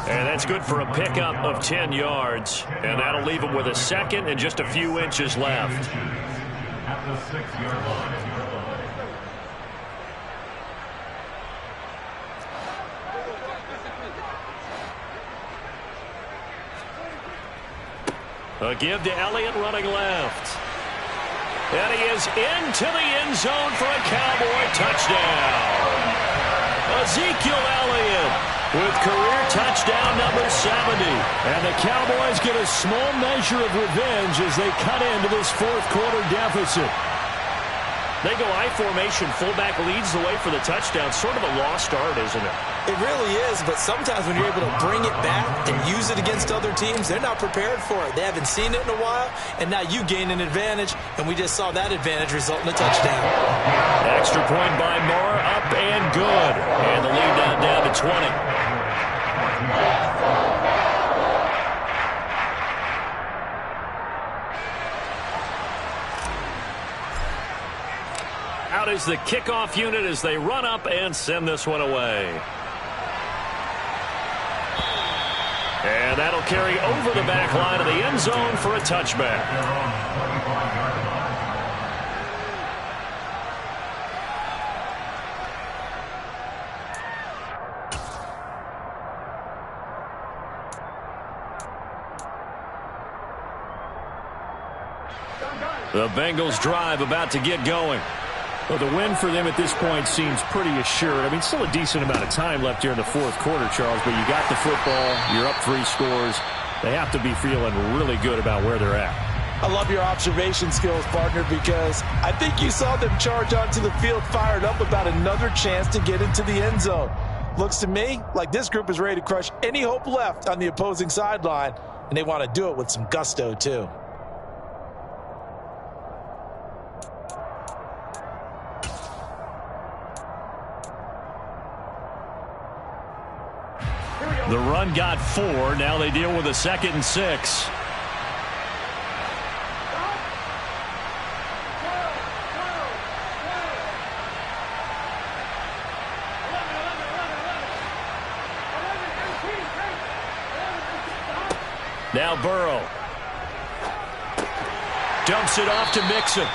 And that's good for a pickup of 10 yards. And that'll leave him with a second and just a few inches left. At the 6-yard line. A give to Elliott running left. And he is into the end zone for a Cowboy touchdown. Ezekiel Elliott with career touchdown number 70. And the Cowboys get a small measure of revenge as they cut into this fourth quarter deficit. They go I formation. Fullback leads the way for the touchdown. Sort of a lost art, isn't it? It really is, but sometimes when you're able to bring it back and use it against other teams, they're not prepared for it. They haven't seen it in a while, and now you gain an advantage, and we just saw that advantage result in a touchdown. Extra point by Moore, up and good. And the lead down to 20. Out is the kickoff unit as they run up and send this one away. And that'll carry over the back line of the end zone for a touchback. The Bengals drive about to get going. Well, the win for them at this point seems pretty assured. I mean, still a decent amount of time left here in the fourth quarter, Charles, but you got the football, you're up 3 scores. They have to be feeling really good about where they're at. I love your observation skills, partner, because I think you saw them charge onto the field fired up about another chance to get into the end zone. Looks to me like this group is ready to crush any hope left on the opposing sideline, and they want to do it with some gusto, too. The run got 4. Now they deal with a 2nd and 6. Now Burrow. Dumps it off to Mixon.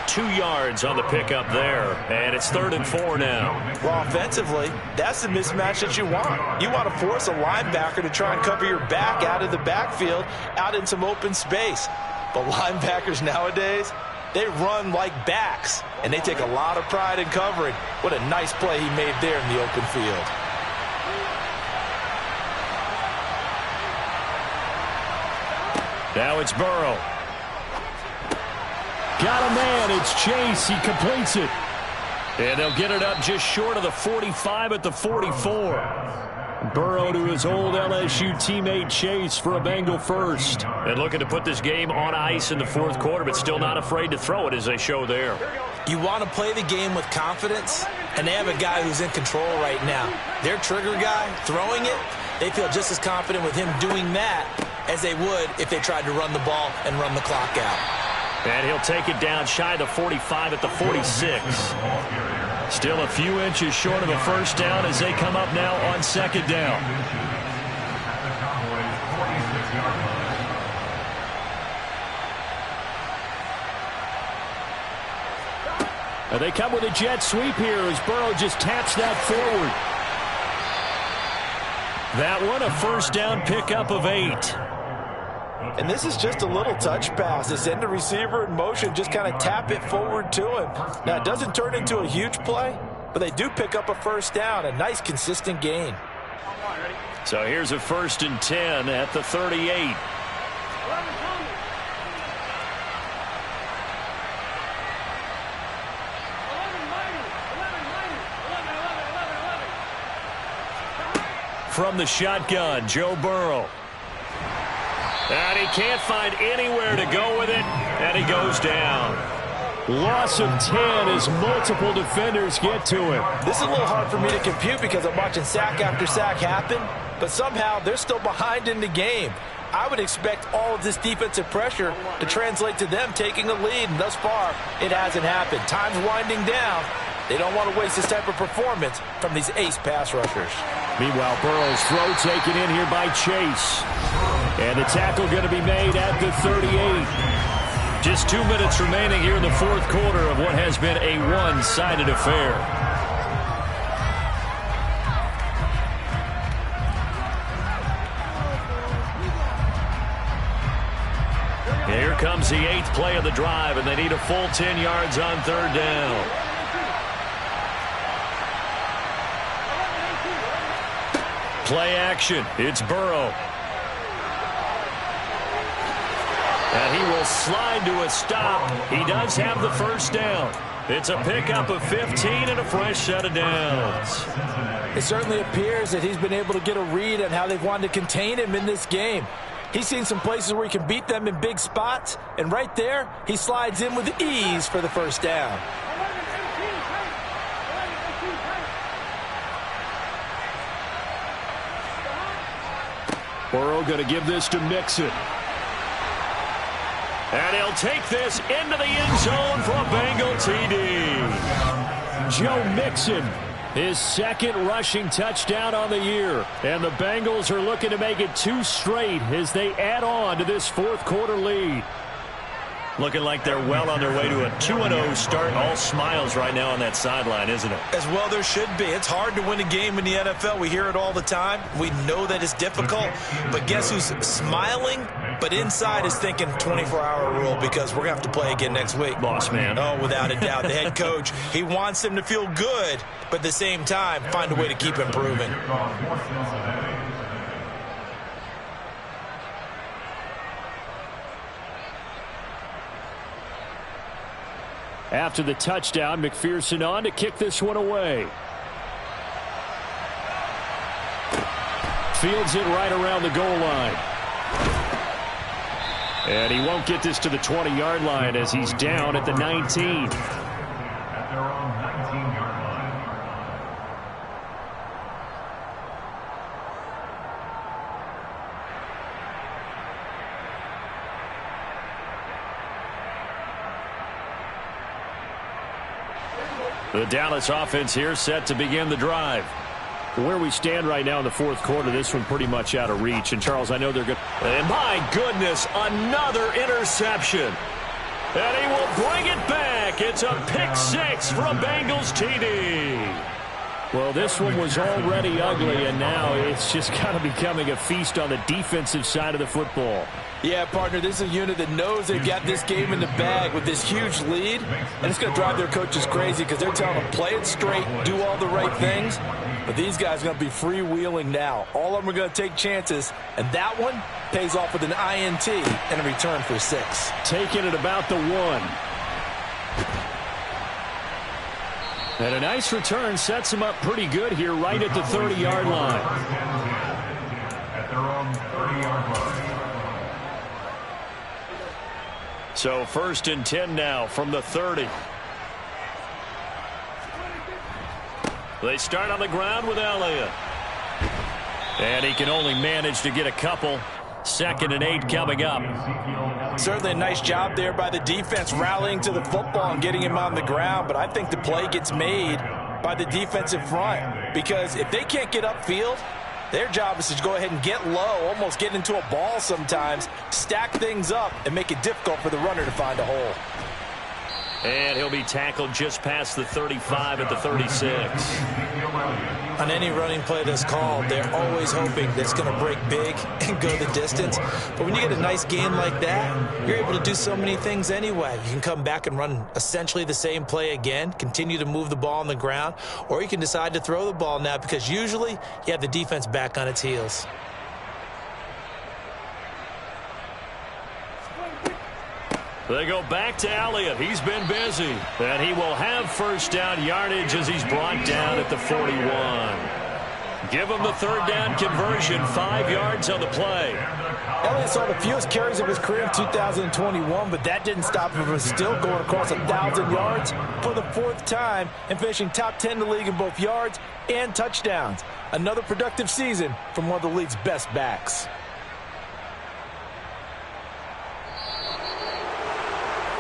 2 yards on the pickup there, and it's 3rd and 4 now. Well, offensively, that's the mismatch that you want. You want to force a linebacker to try and cover your back out of the backfield, out in some open space. But linebackers nowadays, they run like backs, and they take a lot of pride in covering. What a nice play he made there in the open field. Now it's Burrow. Got a man. It's Chase. He completes it. And they'll get it up just short of the 45 at the 44. Burrow to his old LSU teammate Chase for a Bengal first. And looking to put this game on ice in the fourth quarter, but still not afraid to throw it as they show there. You want to play the game with confidence, and they have a guy who's in control right now. Their trigger guy throwing it, they feel just as confident with him doing that as they would if they tried to run the ball and run the clock out. And he'll take it down shy of the 45 at the 46. Still a few inches short of a first down as they come up now on 2nd down. And they come with a jet sweep here as Burrow just taps that forward. That one a first down pickup of 8. And this is just a little touch pass. They send the receiver in motion, just kind of tap it forward to him. Now, it doesn't turn into a huge play, but they do pick up a first down, a nice, consistent gain. So here's a 1st and 10 at the 38. from the shotgun, Joe Burrow. And he can't find anywhere to go with it, and he goes down. Loss of 10 as multiple defenders get to him. This is a little hard for me to compute because I'm watching sack after sack happen, but somehow they're still behind in the game. I would expect all of this defensive pressure to translate to them taking a lead, and thus far, it hasn't happened. Time's winding down. They don't want to waste this type of performance from these ace pass rushers. Meanwhile, Burrow's throw taken in here by Chase. And the tackle going to be made at the 38. Just 2 minutes remaining here in the fourth quarter of what has been a one-sided affair. Here comes the 8th play of the drive, and they need a full 10 yards on third down. Play action. It's Burrow. And he will slide to a stop. He does have the first down. It's a pickup of 15 and a fresh set of downs. It certainly appears that he's been able to get a read on how they've wanted to contain him in this game. He's seen some places where he can beat them in big spots, and right there, he slides in with ease for the first down. Burrow going to give this to Mixon. And he'll take this into the end zone for a Bengal TD. Joe Mixon, his second rushing touchdown on the year. And the Bengals are looking to make it 2 straight as they add on to this fourth quarter lead. Looking like they're well on their way to a 2-0 start. All smiles right now on that sideline, isn't it? As well there should be. It's hard to win a game in the NFL. We hear it all the time. We know that it's difficult. But guess who's smiling? But inside is thinking 24-hour rule because we're going to have to play again next week. Boss man. Oh, without a doubt. The head coach, he wants them to feel good, but at the same time, find a way to keep improving. After the touchdown, McPherson on to kick this one away. Fields it right around the goal line. And he won't get this to the 20-yard line as he's down at the 19. At their own 19-yard line. The Dallas offense here set to begin the drive. Where we stand right now in the fourth quarter, this one pretty much out of reach. And, Charles, I know they're good. And, my goodness, another interception. And he will bring it back. It's a pick 6 for a Bengals TD. Well, this one was already ugly, and now it's just kind of becoming a feast on the defensive side of the football. Yeah, partner, this is a unit that knows they've got this game in the bag with this huge lead, and it's going to drive their coaches crazy because they're telling them play it straight, do all the right things, but these guys are going to be freewheeling now. All of them are going to take chances, and that one pays off with an INT and a return for 6. Taking it about the 1. And a nice return sets him up pretty good here right at the 30-yard line. At their own 30-yard line. So 1st and 10 now from the 30. They start on the ground with Elliott. And he can only manage to get a couple. 2nd and 8 coming up. Certainly a nice job there by the defense rallying to the football and getting him on the ground, but I think the play gets made by the defensive front because if they can't get upfield, their job is to go ahead and get low, almost get into a ball sometimes, stack things up, and make it difficult for the runner to find a hole. And he'll be tackled just past the 35 at the 36. On any running play that's called, they're always hoping that it's going to break big and go the distance. But when you get a nice game like that, you're able to do so many things anyway. You can come back and run essentially the same play again, continue to move the ball on the ground, or you can decide to throw the ball now because usually you have the defense back on its heels. They go back to Elliott. He's been busy. And he will have first down yardage as he's brought down at the 41. Give them the third down conversion, 5 yards on the play. Elliott saw the fewest carries of his career in 2021, but that didn't stop him from still going across 1,000 yards for the 4th time and finishing top 10 in the league in both yards and touchdowns. Another productive season from one of the league's best backs.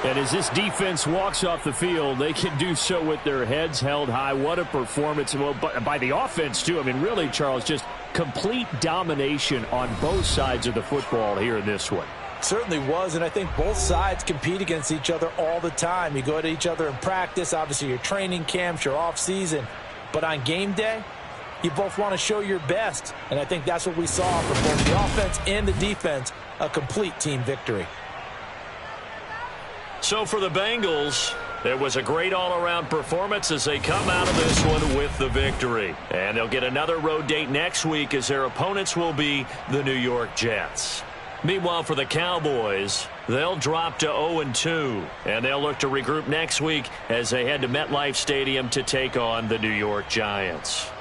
And as this defense walks off the field, they can do so with their heads held high. What a performance. Well, by the offense, too. I mean, really, Charles, just complete domination on both sides of the football here in this one. Certainly was, and I think both sides compete against each other all the time. You go at each other in practice, obviously your training camps, your off-season. But on game day, you both want to show your best. And I think that's what we saw from both the offense and the defense, a complete team victory. So for the Bengals, it was a great all-around performance as they come out of this one with the victory. And they'll get another road date next week as their opponents will be the New York Jets. Meanwhile, for the Cowboys, they'll drop to 0-2, and they'll look to regroup next week as they head to MetLife Stadium to take on the New York Giants.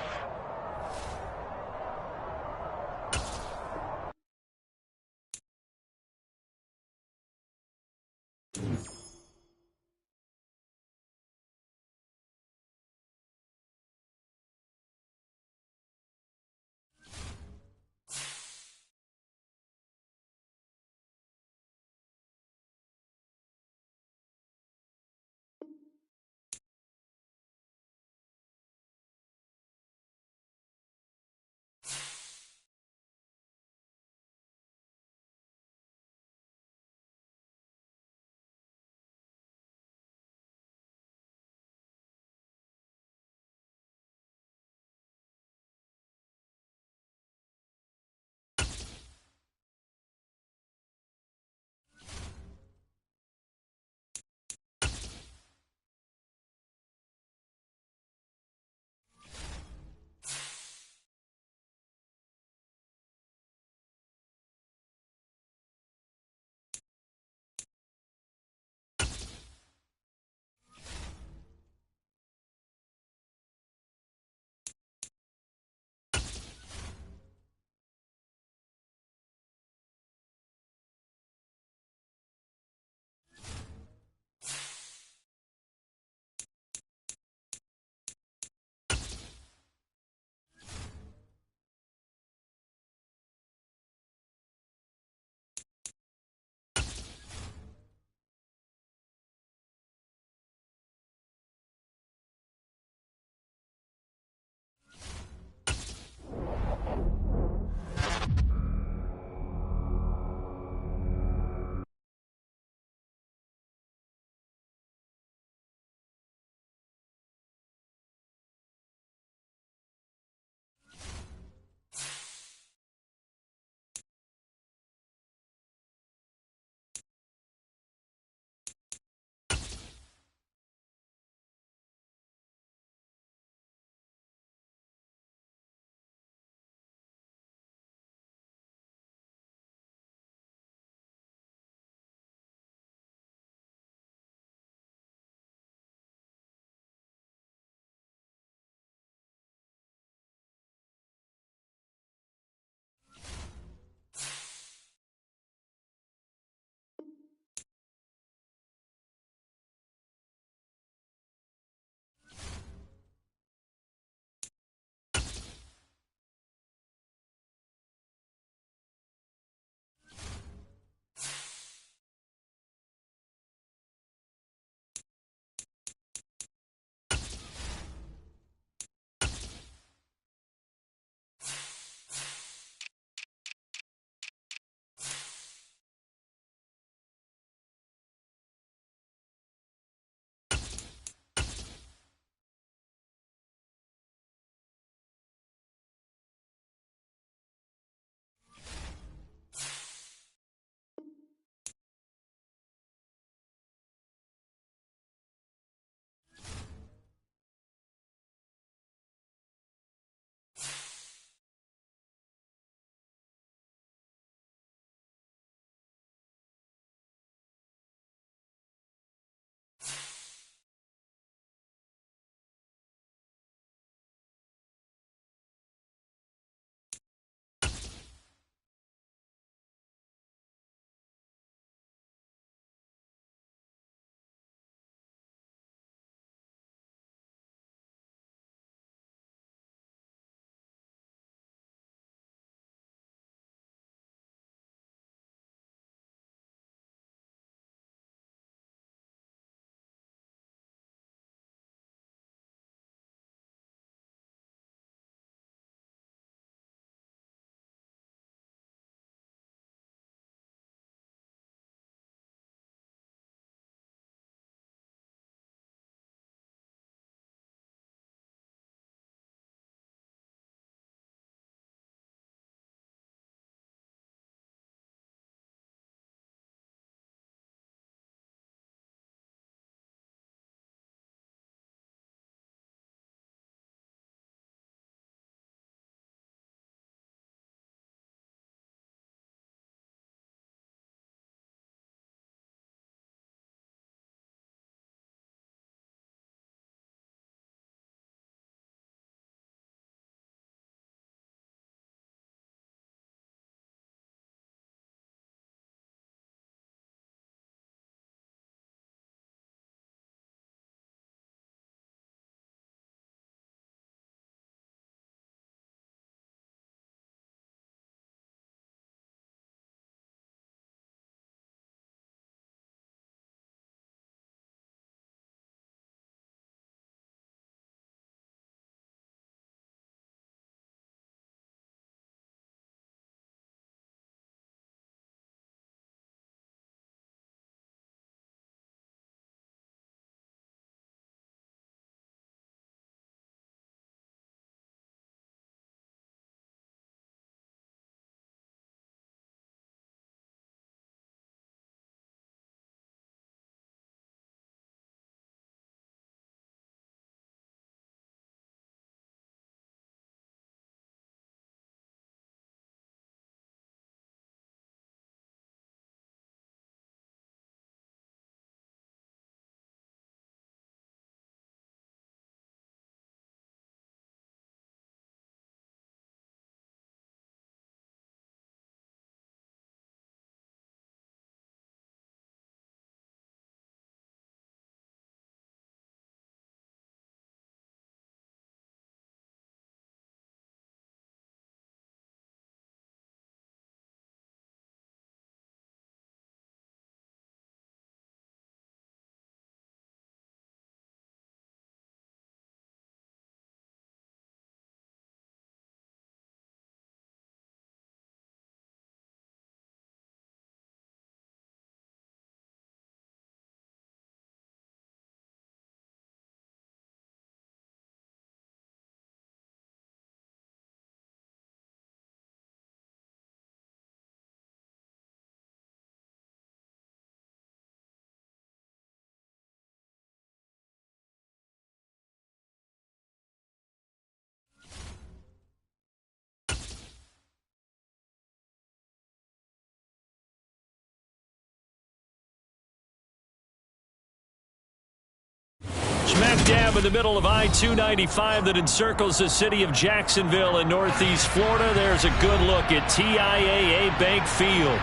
dam in the middle of I-295 that encircles the city of Jacksonville in northeast Florida. There's a good look at TIAA Bank Field.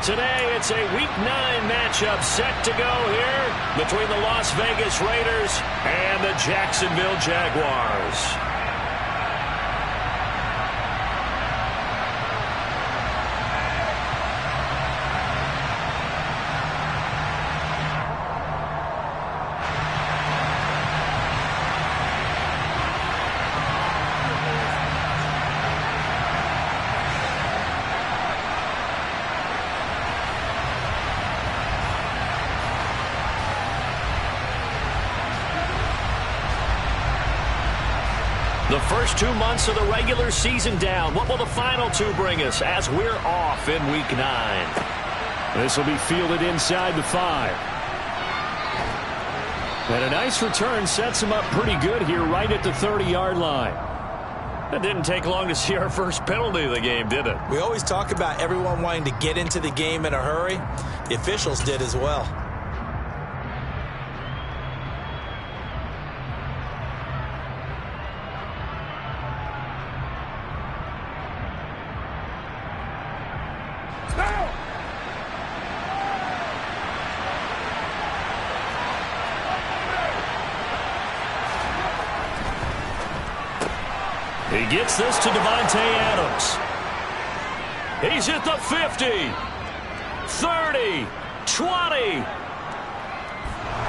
Today, it's a Week 9 matchup set to go here between the Las Vegas Raiders and the Jacksonville Jaguars. The first 2 months of the regular season down. What will the final 2 bring us as we're off in Week 9? This will be fielded inside the 5. And a nice return sets him up pretty good here right at the 30-yard line. It didn't take long to see our first penalty of the game, did it? We always talk about everyone wanting to get into the game in a hurry. The officials did as well. He gets this to Davante Adams. He's at the 50, 30, 20.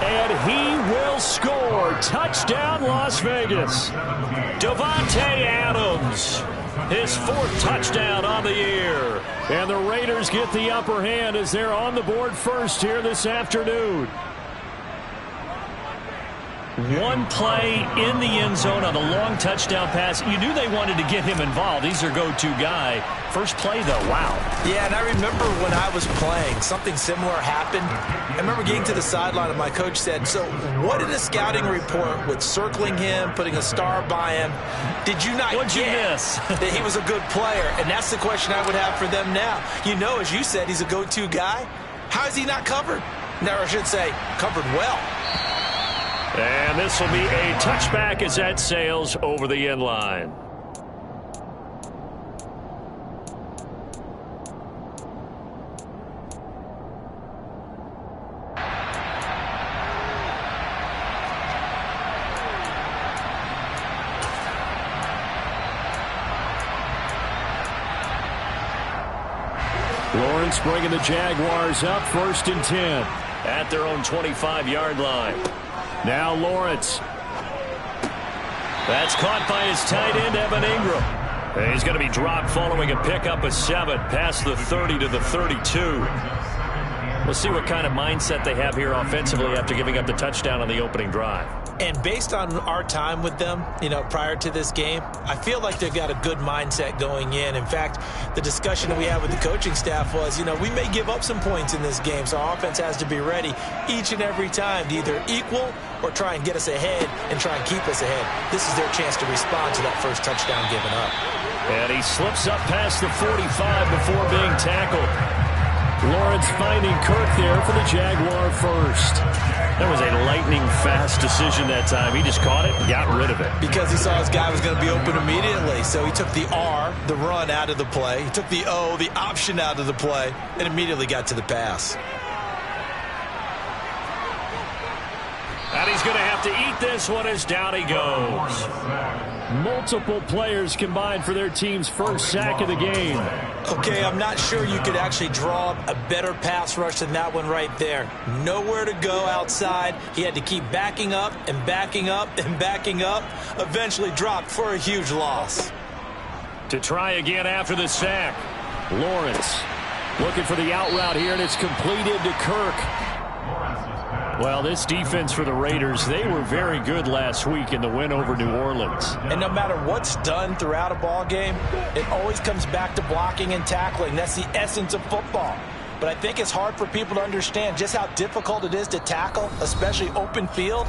And he will score. Touchdown, Las Vegas. Davante Adams, his 4th touchdown on the year. And the Raiders get the upper hand as they're on the board first here this afternoon. One play in the end zone on a long touchdown pass. You knew they wanted to get him involved. He's their go-to guy. First play, though, wow. Yeah, and I remember when I was playing, something similar happened. I remember getting to the sideline and my coach said, so what in the scouting report with circling him, putting a star by him, did you not What'd you miss? that he was a good player? And that's the question I would have for them now. You know, as you said, he's a go-to guy. How is he not covered? Now, I should say, covered well. And this will be a touchback as that sails over the end line. Lawrence bringing the Jaguars up 1st and 10. At their own 25-yard line. Now Lawrence. That's caught by his tight end, Evan Ingram. And he's going to be dropped following a pickup of 7 past the 30 to the 32. We'll see what kind of mindset they have here offensively after giving up the touchdown on the opening drive. And based on our time with them, you know, prior to this game, I feel like they've got a good mindset going in. In fact, the discussion that we had with the coaching staff was, you know, we may give up some points in this game, so our offense has to be ready each and every time to either equal or try and get us ahead and try and keep us ahead. This is their chance to respond to that first touchdown given up. And he slips up past the 45 before being tackled. Lawrence finding Kirk there for the Jaguar first. That was a lightning-fast decision that time. He just caught it and got rid of it. Because he saw his guy was going to be open immediately. So he took the R, the run, out of the play. He took the O, the option, out of the play, and immediately got to the pass. And he's going to have to eat this one as down he goes. Multiple players combined for their team's first sack of the game. Okay, I'm not sure you could actually draw a better pass rush than that one right there. Nowhere to go outside. He had to keep backing up and backing up and backing up. Eventually dropped for a huge loss. To try again after the sack. Lawrence looking for the out route here, and it's completed to Kirk. Well, this defense for the Raiders, they were very good last week in the win over New Orleans. And no matter what's done throughout a ball game, it always comes back to blocking and tackling. That's the essence of football. But I think it's hard for people to understand just how difficult it is to tackle, especially open field.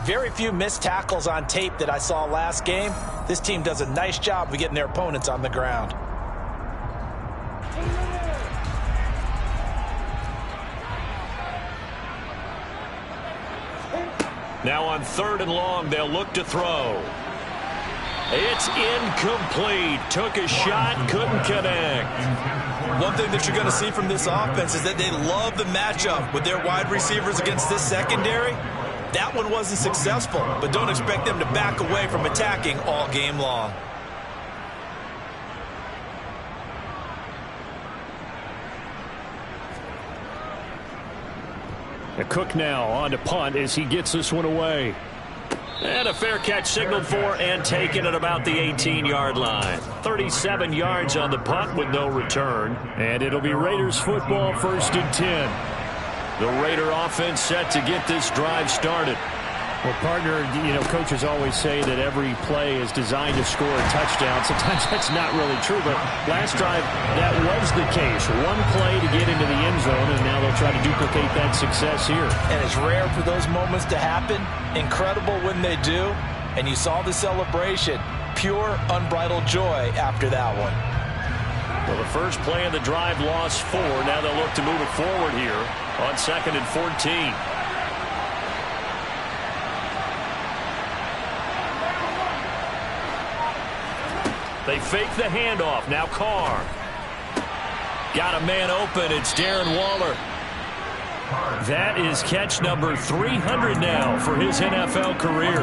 Very few missed tackles on tape that I saw last game. This team does a nice job of getting their opponents on the ground. Now on 3rd and long, they'll look to throw. It's incomplete. Took a shot, couldn't connect. One thing that you're going to see from this offense is that they love the matchup with their wide receivers against this secondary. That one wasn't successful, but don't expect them to back away from attacking all game long. Cook now on to punt as he gets this one away. And a fair catch signaled for and taken at about the 18-yard line. 37 yards on the punt with no return. And it'll be Raiders football, 1st and 10. The Raider offense set to get this drive started. Well, partner, coaches always say that every play is designed to score a touchdown. Sometimes that's not really true, but last drive, that was the case. One play to get into the end zone, and now they'll try to duplicate that success here. And it's rare for those moments to happen. Incredible when they do. And you saw the celebration. Pure, unbridled joy after that one. Well, the first play of the drive lost 4. Now they'll look to move it forward here on 2nd and 14. They fake the handoff. Now Carr. Got a man open. It's Darren Waller. That is catch number 300 now for his NFL career.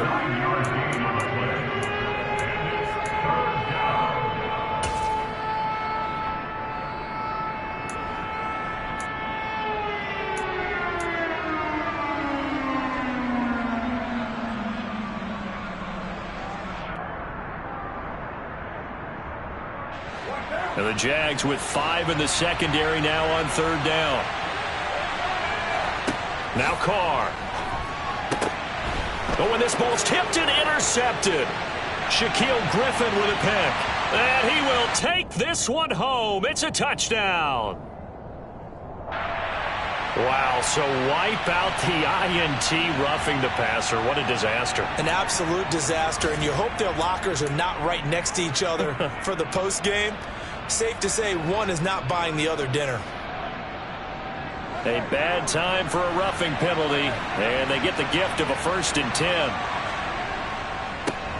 And the Jags with 5 in the secondary now on 3rd down. Now Carr. Oh, and this ball's tipped and intercepted. Shaquille Griffin with a pick. And he will take this one home. It's a touchdown. Wow, so wipe out the INT roughing the passer. What a disaster. An absolute disaster, and you hope their lockers are not right next to each other for the postgame. Safe to say one is not buying the other dinner. A bad time for a roughing penalty, and they get the gift of a 1st and 10.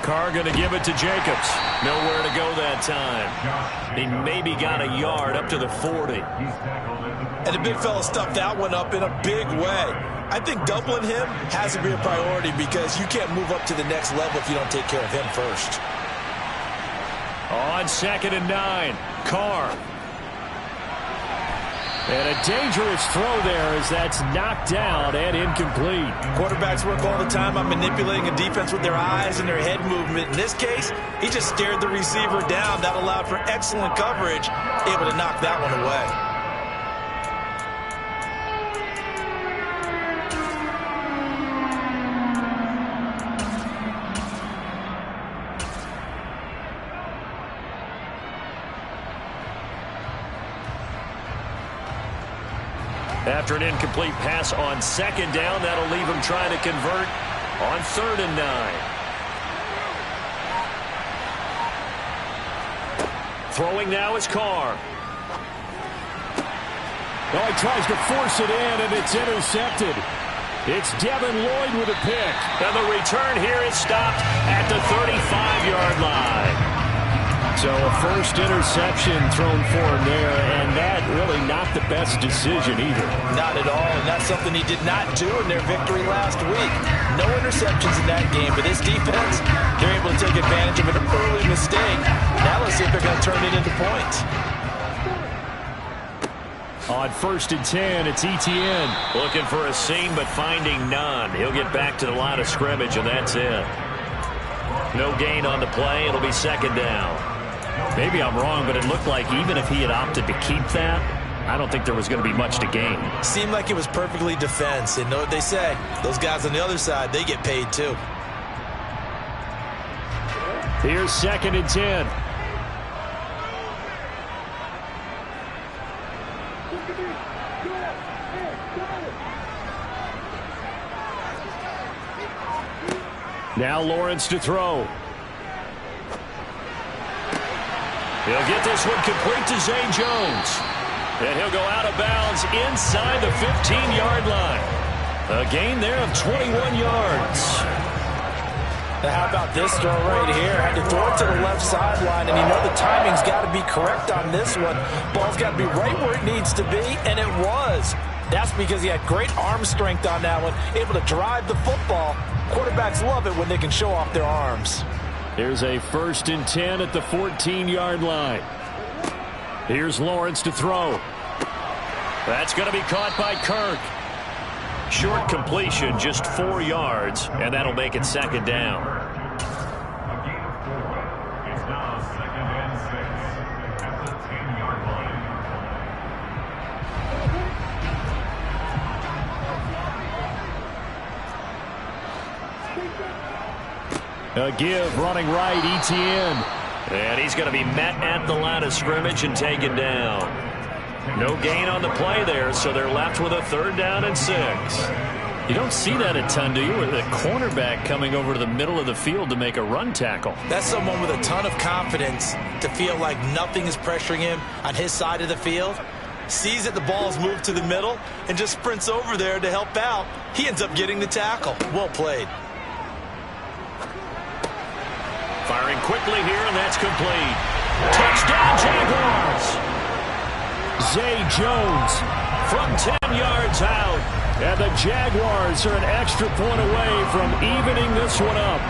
Carr going to give it to Jacobs. Nowhere to go that time. He maybe got a yard up to the 40. And the big fella stuffed that one up in a big way. I think doubling him has to be a priority because you can't move up to the next level if you don't take care of him first. On 2nd and 9, Carr. And a dangerous throw there as that's knocked down and incomplete. Quarterbacks work all the time on manipulating a defense with their eyes and their head movement. In this case, he just stared the receiver down. That allowed for excellent coverage, able to knock that one away. After an incomplete pass on 2nd down, that'll leave him trying to convert on 3rd and 9. Throwing now is Carr. Oh, he tries to force it in, and it's intercepted. It's Devin Lloyd with a pick. And the return here is stopped at the 35-yard line. So a first interception thrown for him there, and that really not the best decision either. Not at all, and that's something he did not do in their victory last week. No interceptions in that game, but this defense, they're able to take advantage of an early mistake. Now let's see if they're going to turn it into points. On 1st and 10, it's Etienne. Looking for a seam, but finding none. He'll get back to the line of scrimmage, and that's it. No gain on the play. It'll be 2nd down. Maybe I'm wrong, but it looked like even if he had opted to keep that, I don't think there was going to be much to gain. Seemed like it was perfectly defense. And know what they say? Those guys on the other side, they get paid too. Here's 2nd and 10. Now Lawrence to throw. He'll get this one complete to Zay Jones. And he'll go out of bounds inside the 15-yard line. A gain there of 21 yards. Now how about this throw right here? Had to throw it to the left sideline, and you know the timing's got to be correct on this one. Ball's got to be right where it needs to be, and it was. That's because he had great arm strength on that one, able to drive the football. Quarterbacks love it when they can show off their arms. Here's a 1st and 10 at the 14-yard line. Here's Lawrence to throw. That's going to be caught by Kirk. Short completion, just 4 yards, and that'll make it 2nd down. A gain of 4. It's now 2nd and 6 at the 10-yard line. A give running right, Etienne. And he's going to be met at the line of scrimmage and taken down. No gain on the play there, so they're left with a 3rd down and 6. You don't see that a ton, do you? With a cornerback coming over to the middle of the field to make a run tackle. That's someone with a ton of confidence to feel like nothing is pressuring him on his side of the field. Sees that the ball's moved to the middle and just sprints over there to help out. He ends up getting the tackle. Well played. Firing quickly here, and that's complete. Touchdown, Jaguars! Zay Jones From 10 yards out. and the Jaguars are an extra point away from evening this one up.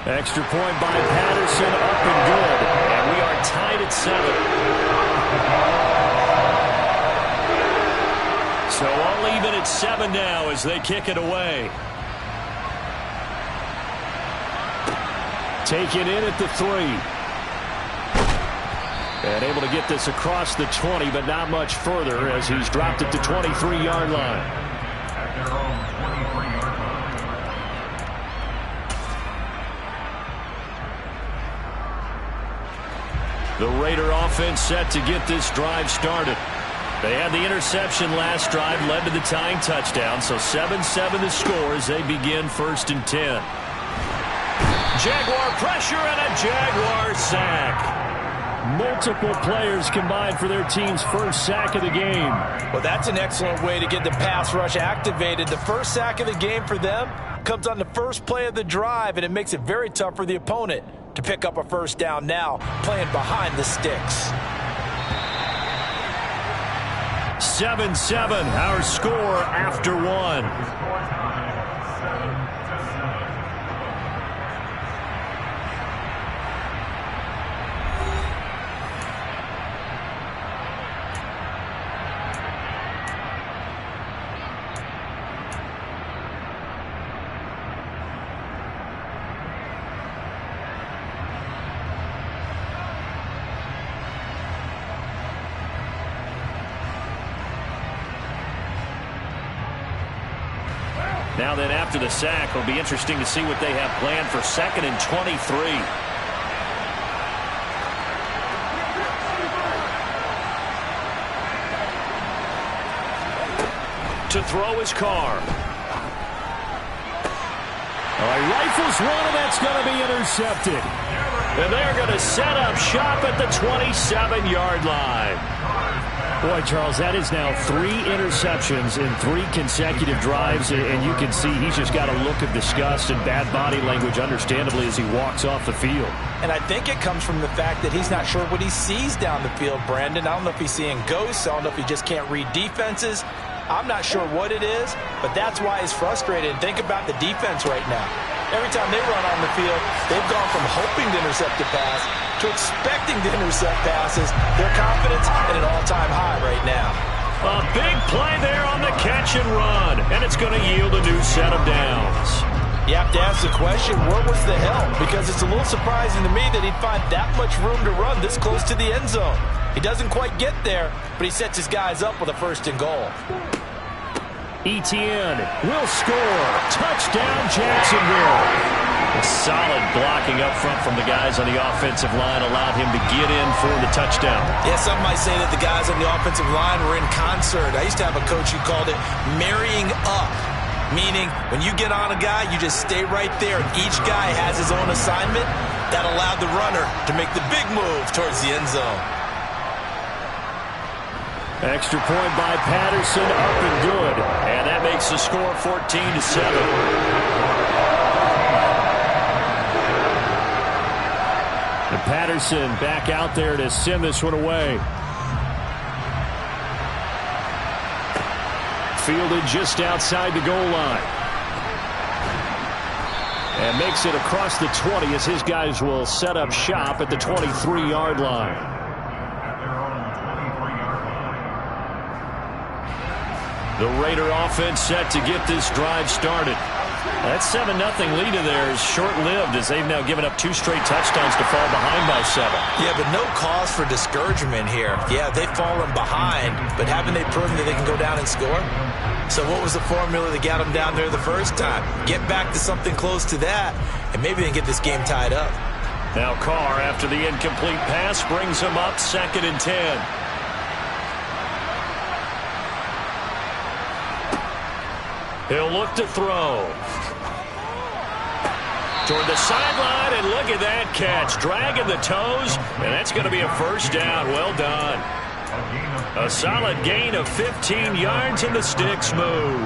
Extra point by Patterson, up and good. And we are tied at 7. So all even at 7 now as they kick it away. Taken in at the 3. And able to get this across the 20, but not much further as he's dropped it to 23-yard line. At their own 23-yard line. The Raider offense set to get this drive started. They had the interception last drive, led to the tying touchdown, so 7-7 the score as they begin 1st and 10. Jaguar pressure and a Jaguar sack. Multiple players combined for their team's first sack of the game. Well, that's an excellent way to get the pass rush activated. The first sack of the game for them comes on the first play of the drive, and it makes it very tough for the opponent to pick up a 1st down now, playing behind the sticks. 7-7, our score after 1. Now then, after the sack, it'll be interesting to see what they have planned for 2nd and 23. To throw his Carr. He rifles one, and that's going to be intercepted. And they're going to set up shop at the 27-yard line. Boy, Charles, that is now 3 interceptions in 3 consecutive drives, and you can see he's just got a look of disgust and bad body language, understandably, as he walks off the field. And I think it comes from the fact that he's not sure what he sees down the field, Brandon. I don't know if he's seeing ghosts. I don't know if he just can't read defenses. I'm not sure what it is, but that's why he's frustrated. And think about the defense right now. Every time they run on the field, they've gone from hoping to intercept a pass to expecting to intercept passes. Their confidence at an all-time high right now. A big play there on the catch and run, and it's going to yield a new set of downs. You have to ask the question, where was the help? Because it's a little surprising to me that he'd find that much room to run this close to the end zone. He doesn't quite get there, but he sets his guys up with a 1st and goal. Etienne will score. Touchdown, Jacksonville. A solid blocking up front from the guys on the offensive line allowed him to get in for the touchdown. Yeah, some might say that the guys on the offensive line were in concert. I used to have a coach who called it marrying up, meaning when you get on a guy, you just stay right there, and each guy has his own assignment. That allowed the runner to make the big move towards the end zone. Extra point by Patterson, up and good. And that makes the score 14-7. And Patterson back out there to send this one away. Fielded just outside the goal line. And makes it across the 20 as his guys will set up shop at the 23-yard line. The Raider offense set to get this drive started. That 7-0 lead of theirs short-lived as they've now given up 2 straight touchdowns to fall behind by 7. Yeah, but no cause for discouragement here. Yeah, they've fallen behind, but haven't they proven that they can go down and score? So what was the formula that got them down there the first time? Get back to something close to that, and maybe they can get this game tied up. Now Carr, after the incomplete pass, brings him up 2nd and 10. He'll look to throw. Toward the sideline, and look at that catch. Dragging the toes, and that's going to be a first down. Well done. A solid gain of 15 yards, and the sticks move.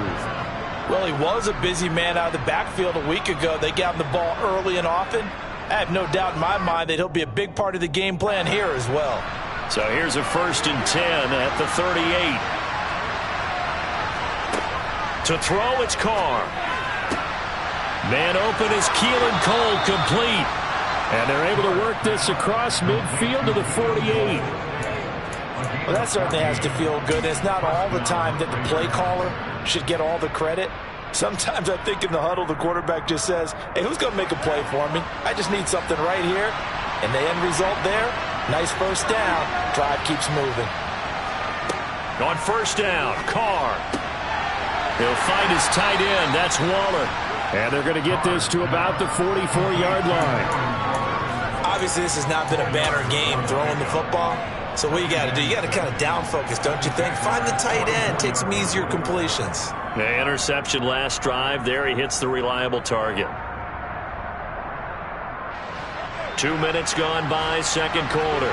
Well, he was a busy man out of the backfield a week ago. They got him the ball early and often. I have no doubt in my mind that he'll be a big part of the game plan here as well. So here's a 1st and 10 at the 38. To throw, it's Carr. Man open is Keelan Cole, complete. And they're able to work this across midfield to the 48. Well, that certainly has to feel good. It's not all the time that the play caller should get all the credit. Sometimes I think in the huddle, the quarterback just says, hey, who's going to make a play for me? I just need something right here. And the end result there, nice first down. Drive keeps moving. On first down, Carr. He'll find his tight end. That's Waller. And they're going to get this to about the 44-yard line. Obviously, this has not been a banner game throwing the football. So what you got to do, you got to kind of down focus, don't you think? Find the tight end. Take some easier completions. The interception last drive. There he hits the reliable target. 2 minutes gone by, second quarter.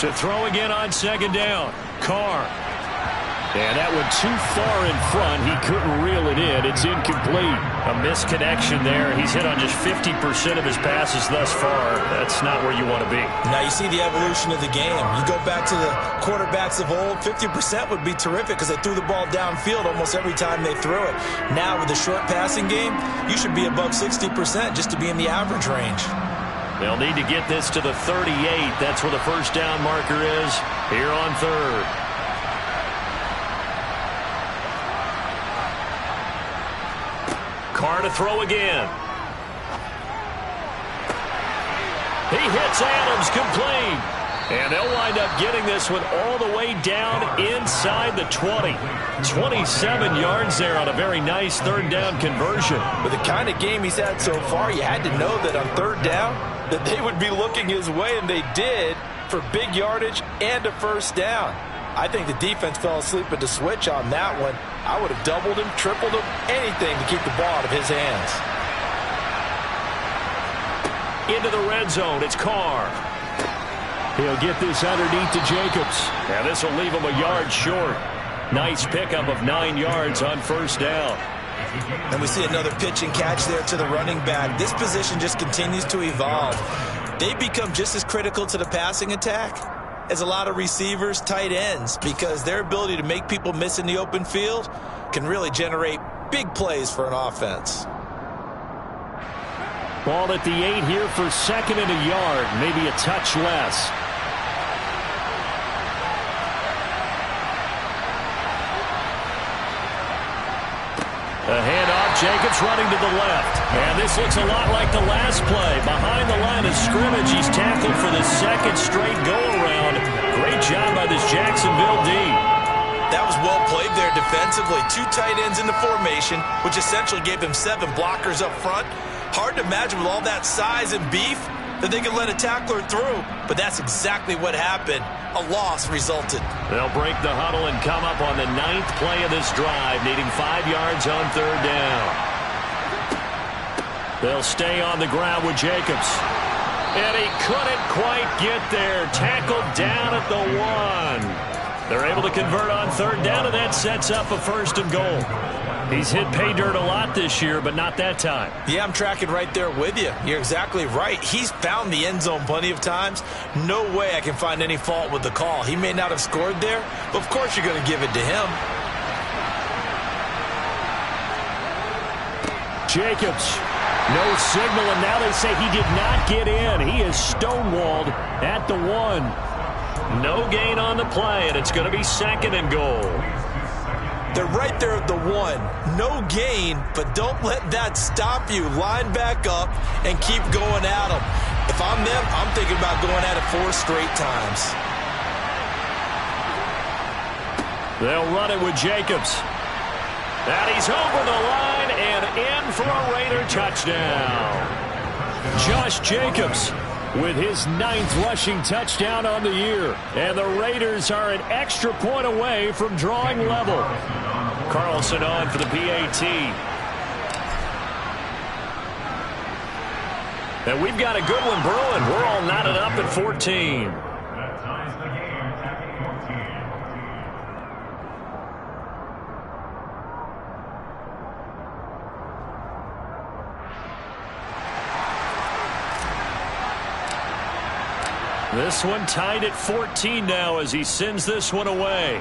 To throw again on second down. Carr. And that one too far in front. He couldn't reel it in. It's incomplete. A misconnection there. He's hit on just 50% of his passes thus far. That's not where you want to be. Now you see the evolution of the game. You go back to the quarterbacks of old, 50% would be terrific because they threw the ball downfield almost every time they threw it. Now with the short passing game, you should be above 60% just to be in the average range. They'll need to get this to the 38. That's where the first down marker is here on third. Carr to throw again. He hits Adams, complete. And they'll wind up getting this one all the way down inside the 20. 27 yards there on a very nice third down conversion. With the kind of game he's had so far, you had to know that on third down that they would be looking his way, and they did, for big yardage and a first down. I think the defense fell asleep at the switch on that one. I would have doubled him, tripled him, anything to keep the ball out of his hands. Into the red zone, it's Carr. He'll get this underneath to Jacobs. And this will leave him a yard short. Nice pickup of 9 yards on first down. And we see another pitch and catch there to the running back. This position just continues to evolve. They become just as critical to the passing attack as a lot of receivers, tight ends, because their ability to make people miss in the open field can really generate big plays for an offense. Ball at the 8 here for second and a yard, maybe a touch less. A handoff, Jacobs running to the left. And this looks a lot like the last play. Behind the line of scrimmage, he's tackled for the second straight go-around. Great job by this Jacksonville D. That was well played there defensively. 2 tight ends in the formation, which essentially gave them 7 blockers up front. Hard to imagine with all that size and beef that they could let a tackler through. But that's exactly what happened. A loss resulted. They'll break the huddle and come up on the 9th play of this drive, needing 5 yards on third down. They'll stay on the ground with Jacobs. And he couldn't quite get there. Tackled down at the 1. They're able to convert on third down, and that sets up a 1st and goal. He's hit pay dirt a lot this year, but not that time. Yeah, I'm tracking right there with you. You're exactly right. He's found the end zone plenty of times. No way I can find any fault with the call. He may not have scored there, but of course you're going to give it to him. Jacobs, no signal, and now they say he did not get in. He is stonewalled at the 1. No gain on the play, and it's going to be 2nd and goal. They're right there at the 1. No gain, but don't let that stop you. Line back up and keep going at them. If I'm them, I'm thinking about going at it 4 straight times. They'll run it with Jacobs. And he's over the line and in for a Raider touchdown. Josh Jacobs with his 9th rushing touchdown on the year. And the Raiders are an extra point away from drawing level. Carlson on for the PAT. And we've got a good one brewing. We're all knotted up at 14. That ties the game at 14. This one tied at 14 now as he sends this one away.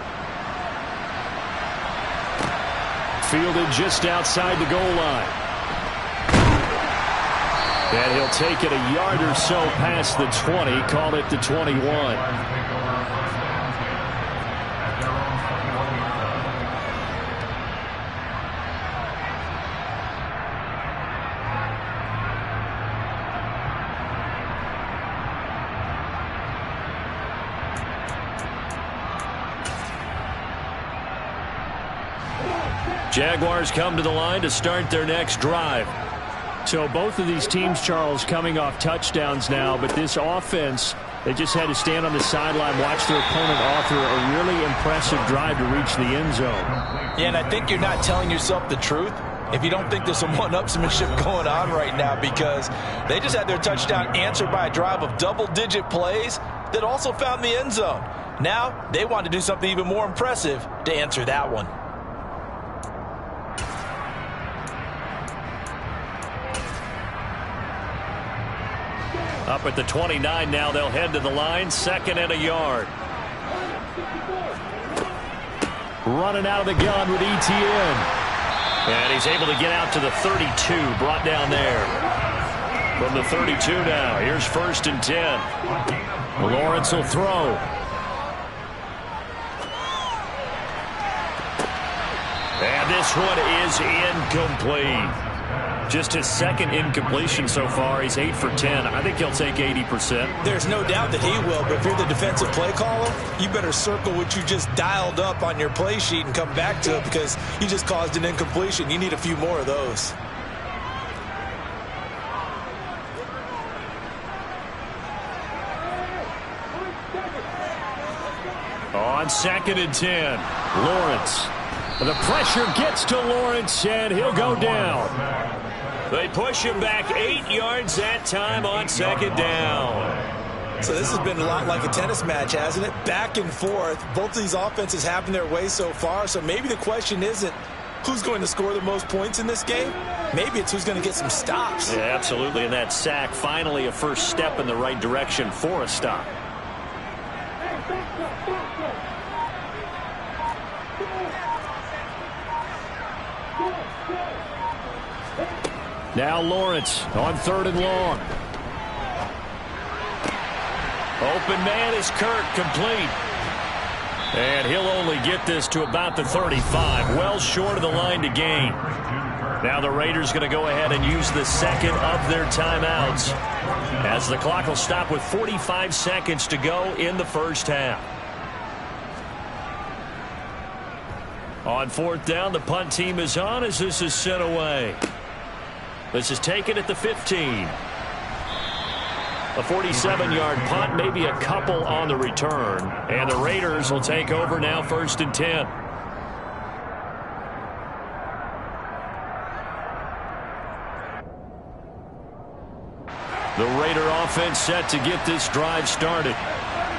Fielded just outside the goal line. And he'll take it a yard or so past the 20, call it the 21. Jaguars come to the line to start their next drive. So both of these teams, Charles, coming off touchdowns now, but this offense, they just had to stand on the sideline, watch their opponent author a really impressive drive to reach the end zone. Yeah, and I think you're not telling yourself the truth if you don't think there's some one-upsmanship going on right now, because they just had their touchdown answered by a drive of double-digit plays that also found the end zone. Now they want to do something even more impressive to answer that one. Up at the 29 now, they'll head to the line, 2nd and a yard. Running out of the gun with Etienne. And he's able to get out to the 32, brought down there. From the 32 now, here's 1st and 10. Lawrence will throw. And this one is incomplete. Just his 2nd incompletion so far. He's 8 for 10. I think he'll take 80%. There's no doubt that he will, but if you're the defensive play caller, you better circle what you just dialed up on your play sheet and come back to it, because you just caused an incompletion. You need a few more of those. On 2nd and 10, Lawrence. The pressure gets to Lawrence, and he'll go down. They push him back 8 yards that time on 2nd down. So this has been a lot like a tennis match, hasn't it? Back and forth. Both of these offenses having their way so far, so maybe the question isn't who's going to score the most points in this game. Maybe it's who's going to get some stops. Yeah, absolutely, and that sack finally a first step in the right direction for a stop. Now Lawrence on 3rd and long. Open man is Kirk, complete. And he'll only get this to about the 35, well short of the line to gain. Now the Raiders going to go ahead and use the 2nd of their timeouts, as the clock will stop with 45 seconds to go in the first half. On 4th down, the punt team is on as this is sent away. This is taken at the 15. A 47-yard punt, maybe a couple on the return. And the Raiders will take over now, 1st and 10. The Raider offense set to get this drive started.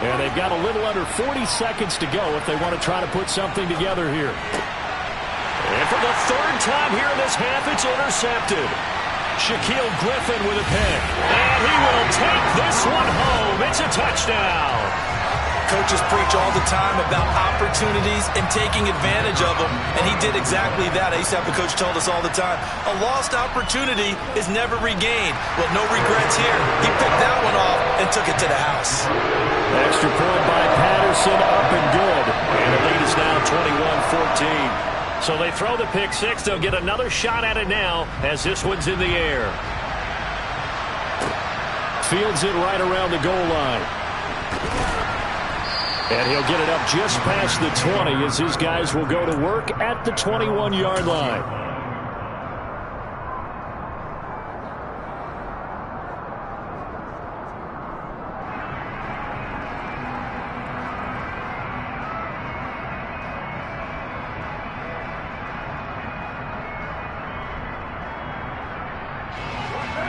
And they've got a little under 40 seconds to go if they want to try to put something together here. And for the third time here in this half, it's intercepted. Shaquill Griffin with a pick. And he will take this one home. It's a touchdown. Coaches preach all the time about opportunities and taking advantage of them, and he did exactly that. I used to have a coach tell us all the time, a lost opportunity is never regained. Well, no regrets here. He picked that one off and took it to the house. Extra point by Patterson, up and good. And the lead is now 21-14. So they throw the pick six. They'll get another shot at it now as this one's in the air. Fields it right around the goal line. And he'll get it up just past the 20 as his guys will go to work at the 21-yard line.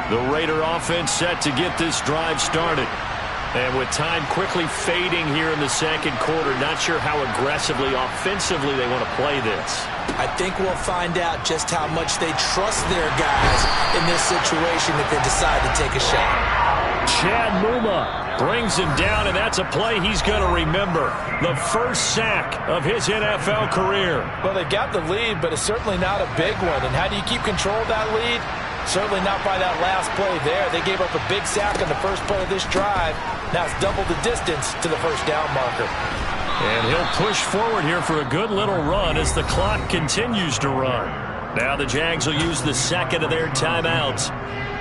The Raider offense set to get this drive started. And with time quickly fading here in the second quarter, not sure how aggressively, offensively they want to play this. I think we'll find out just how much they trust their guys in this situation if they decide to take a shot. Chad Muma brings him down, and that's a play he's going to remember. The first sack of his NFL career. Well, they got the lead, but it's certainly not a big one. And how do you keep control of that lead? Certainly not by that last play there. They gave up a big sack on the first play of this drive. Now it's double the distance to the first down marker. And he'll push forward here for a good little run as the clock continues to run. Now the Jags will use the second of their timeouts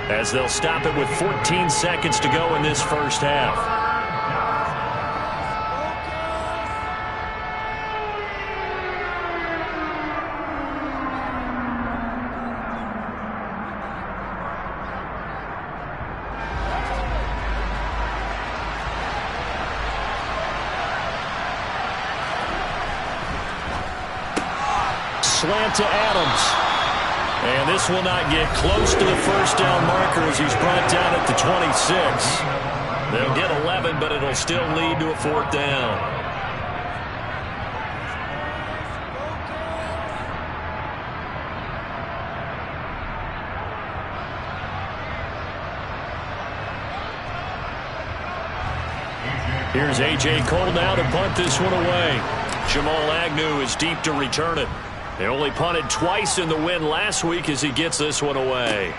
as they'll stop it with 14 seconds to go in this first half. Slant to Adams. And this will not get close to the first down marker as he's brought down at the 26. They'll get 11, but it'll still lead to a fourth down. Here's A.J. Cole now to punt this one away. Jamal Agnew is deep to return it. They only punted twice in the win last week as he gets this one away.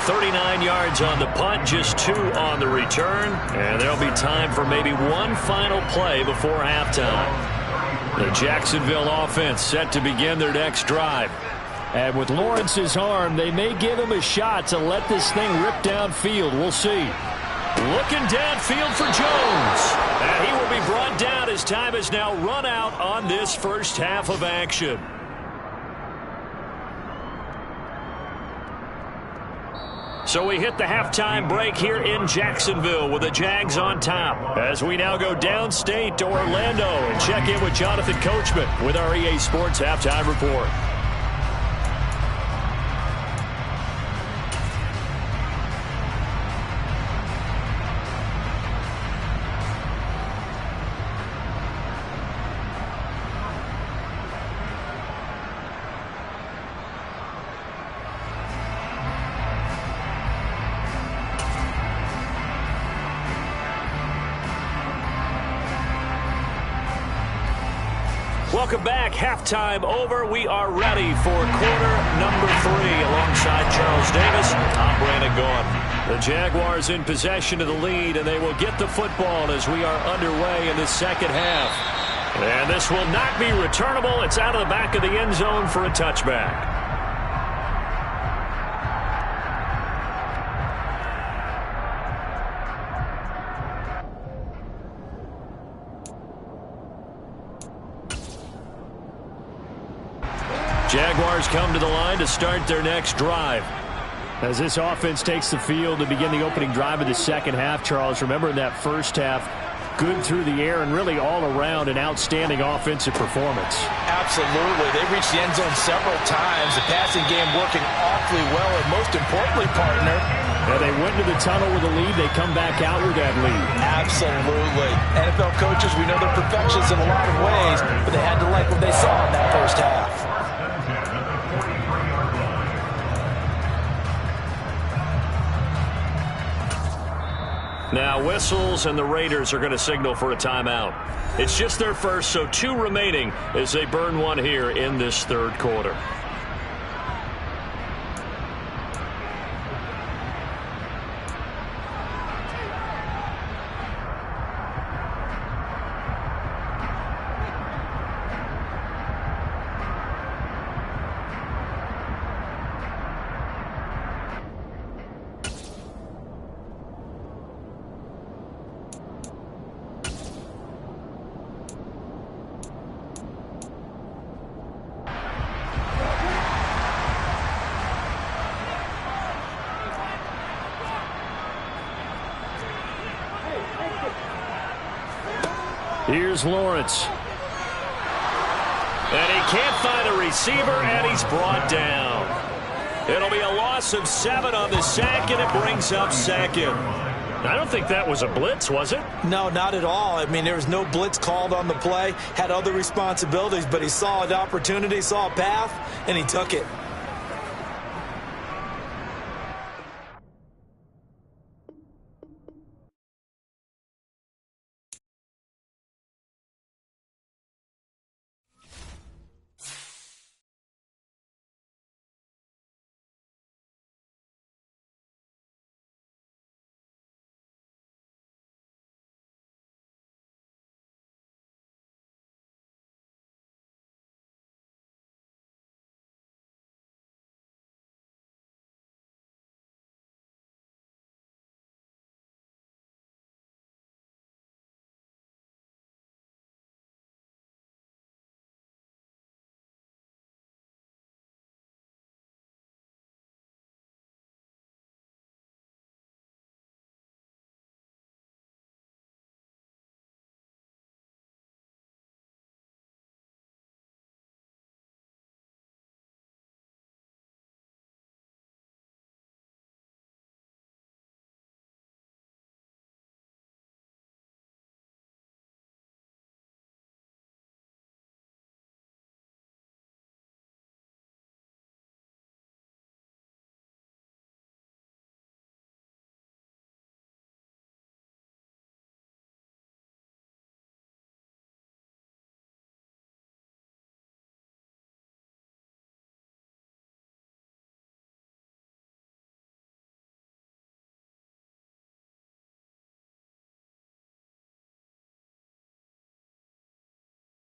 39 yards on the punt, just 2 on the return. And there'll be time for maybe one final play before halftime. The Jacksonville offense set to begin their next drive. And with Lawrence's arm, they may give him a shot to let this thing rip downfield. We'll see. Looking downfield for Jones. And he will be brought down as time has now run out on this first half of action. So we hit the halftime break here in Jacksonville with the Jags on top. As we now go downstate to Orlando and check in with Jonathan Coachman with our EA Sports Halftime Report. Welcome back. Halftime over. We are ready for quarter number 3 alongside Charles Davis. I'm Brandon Gaudin. The Jaguars in possession of the lead, and they will get the football as we are underway in the second half. And this will not be returnable. It's out of the back of the end zone for a touchback. Jaguars come to the line to start their next drive. As this offense takes the field to begin the opening drive of the second half, Charles, remember in that first half, good through the air and really all around an outstanding offensive performance. Absolutely. They reached the end zone several times. The passing game working awfully well, and most importantly, partner, Yeah, they went to the tunnel with a lead. They come back out with that lead. absolutely. NFL coaches, we know they're perfectionists in a lot of ways, but they had to like what they saw in that first half. Now whistles, and the Raiders are going to signal for a timeout. It's just their first, so 2 remaining as they burn one here in this third quarter. Here's Lawrence. And he can't find a receiver, and he's brought down. It'll be a loss of 7 on the sack, and it brings up second. I don't think that was a blitz, was it? No, not at all. I mean, there was no blitz called on the play, had other responsibilities, but he saw an opportunity, saw a path, and he took it.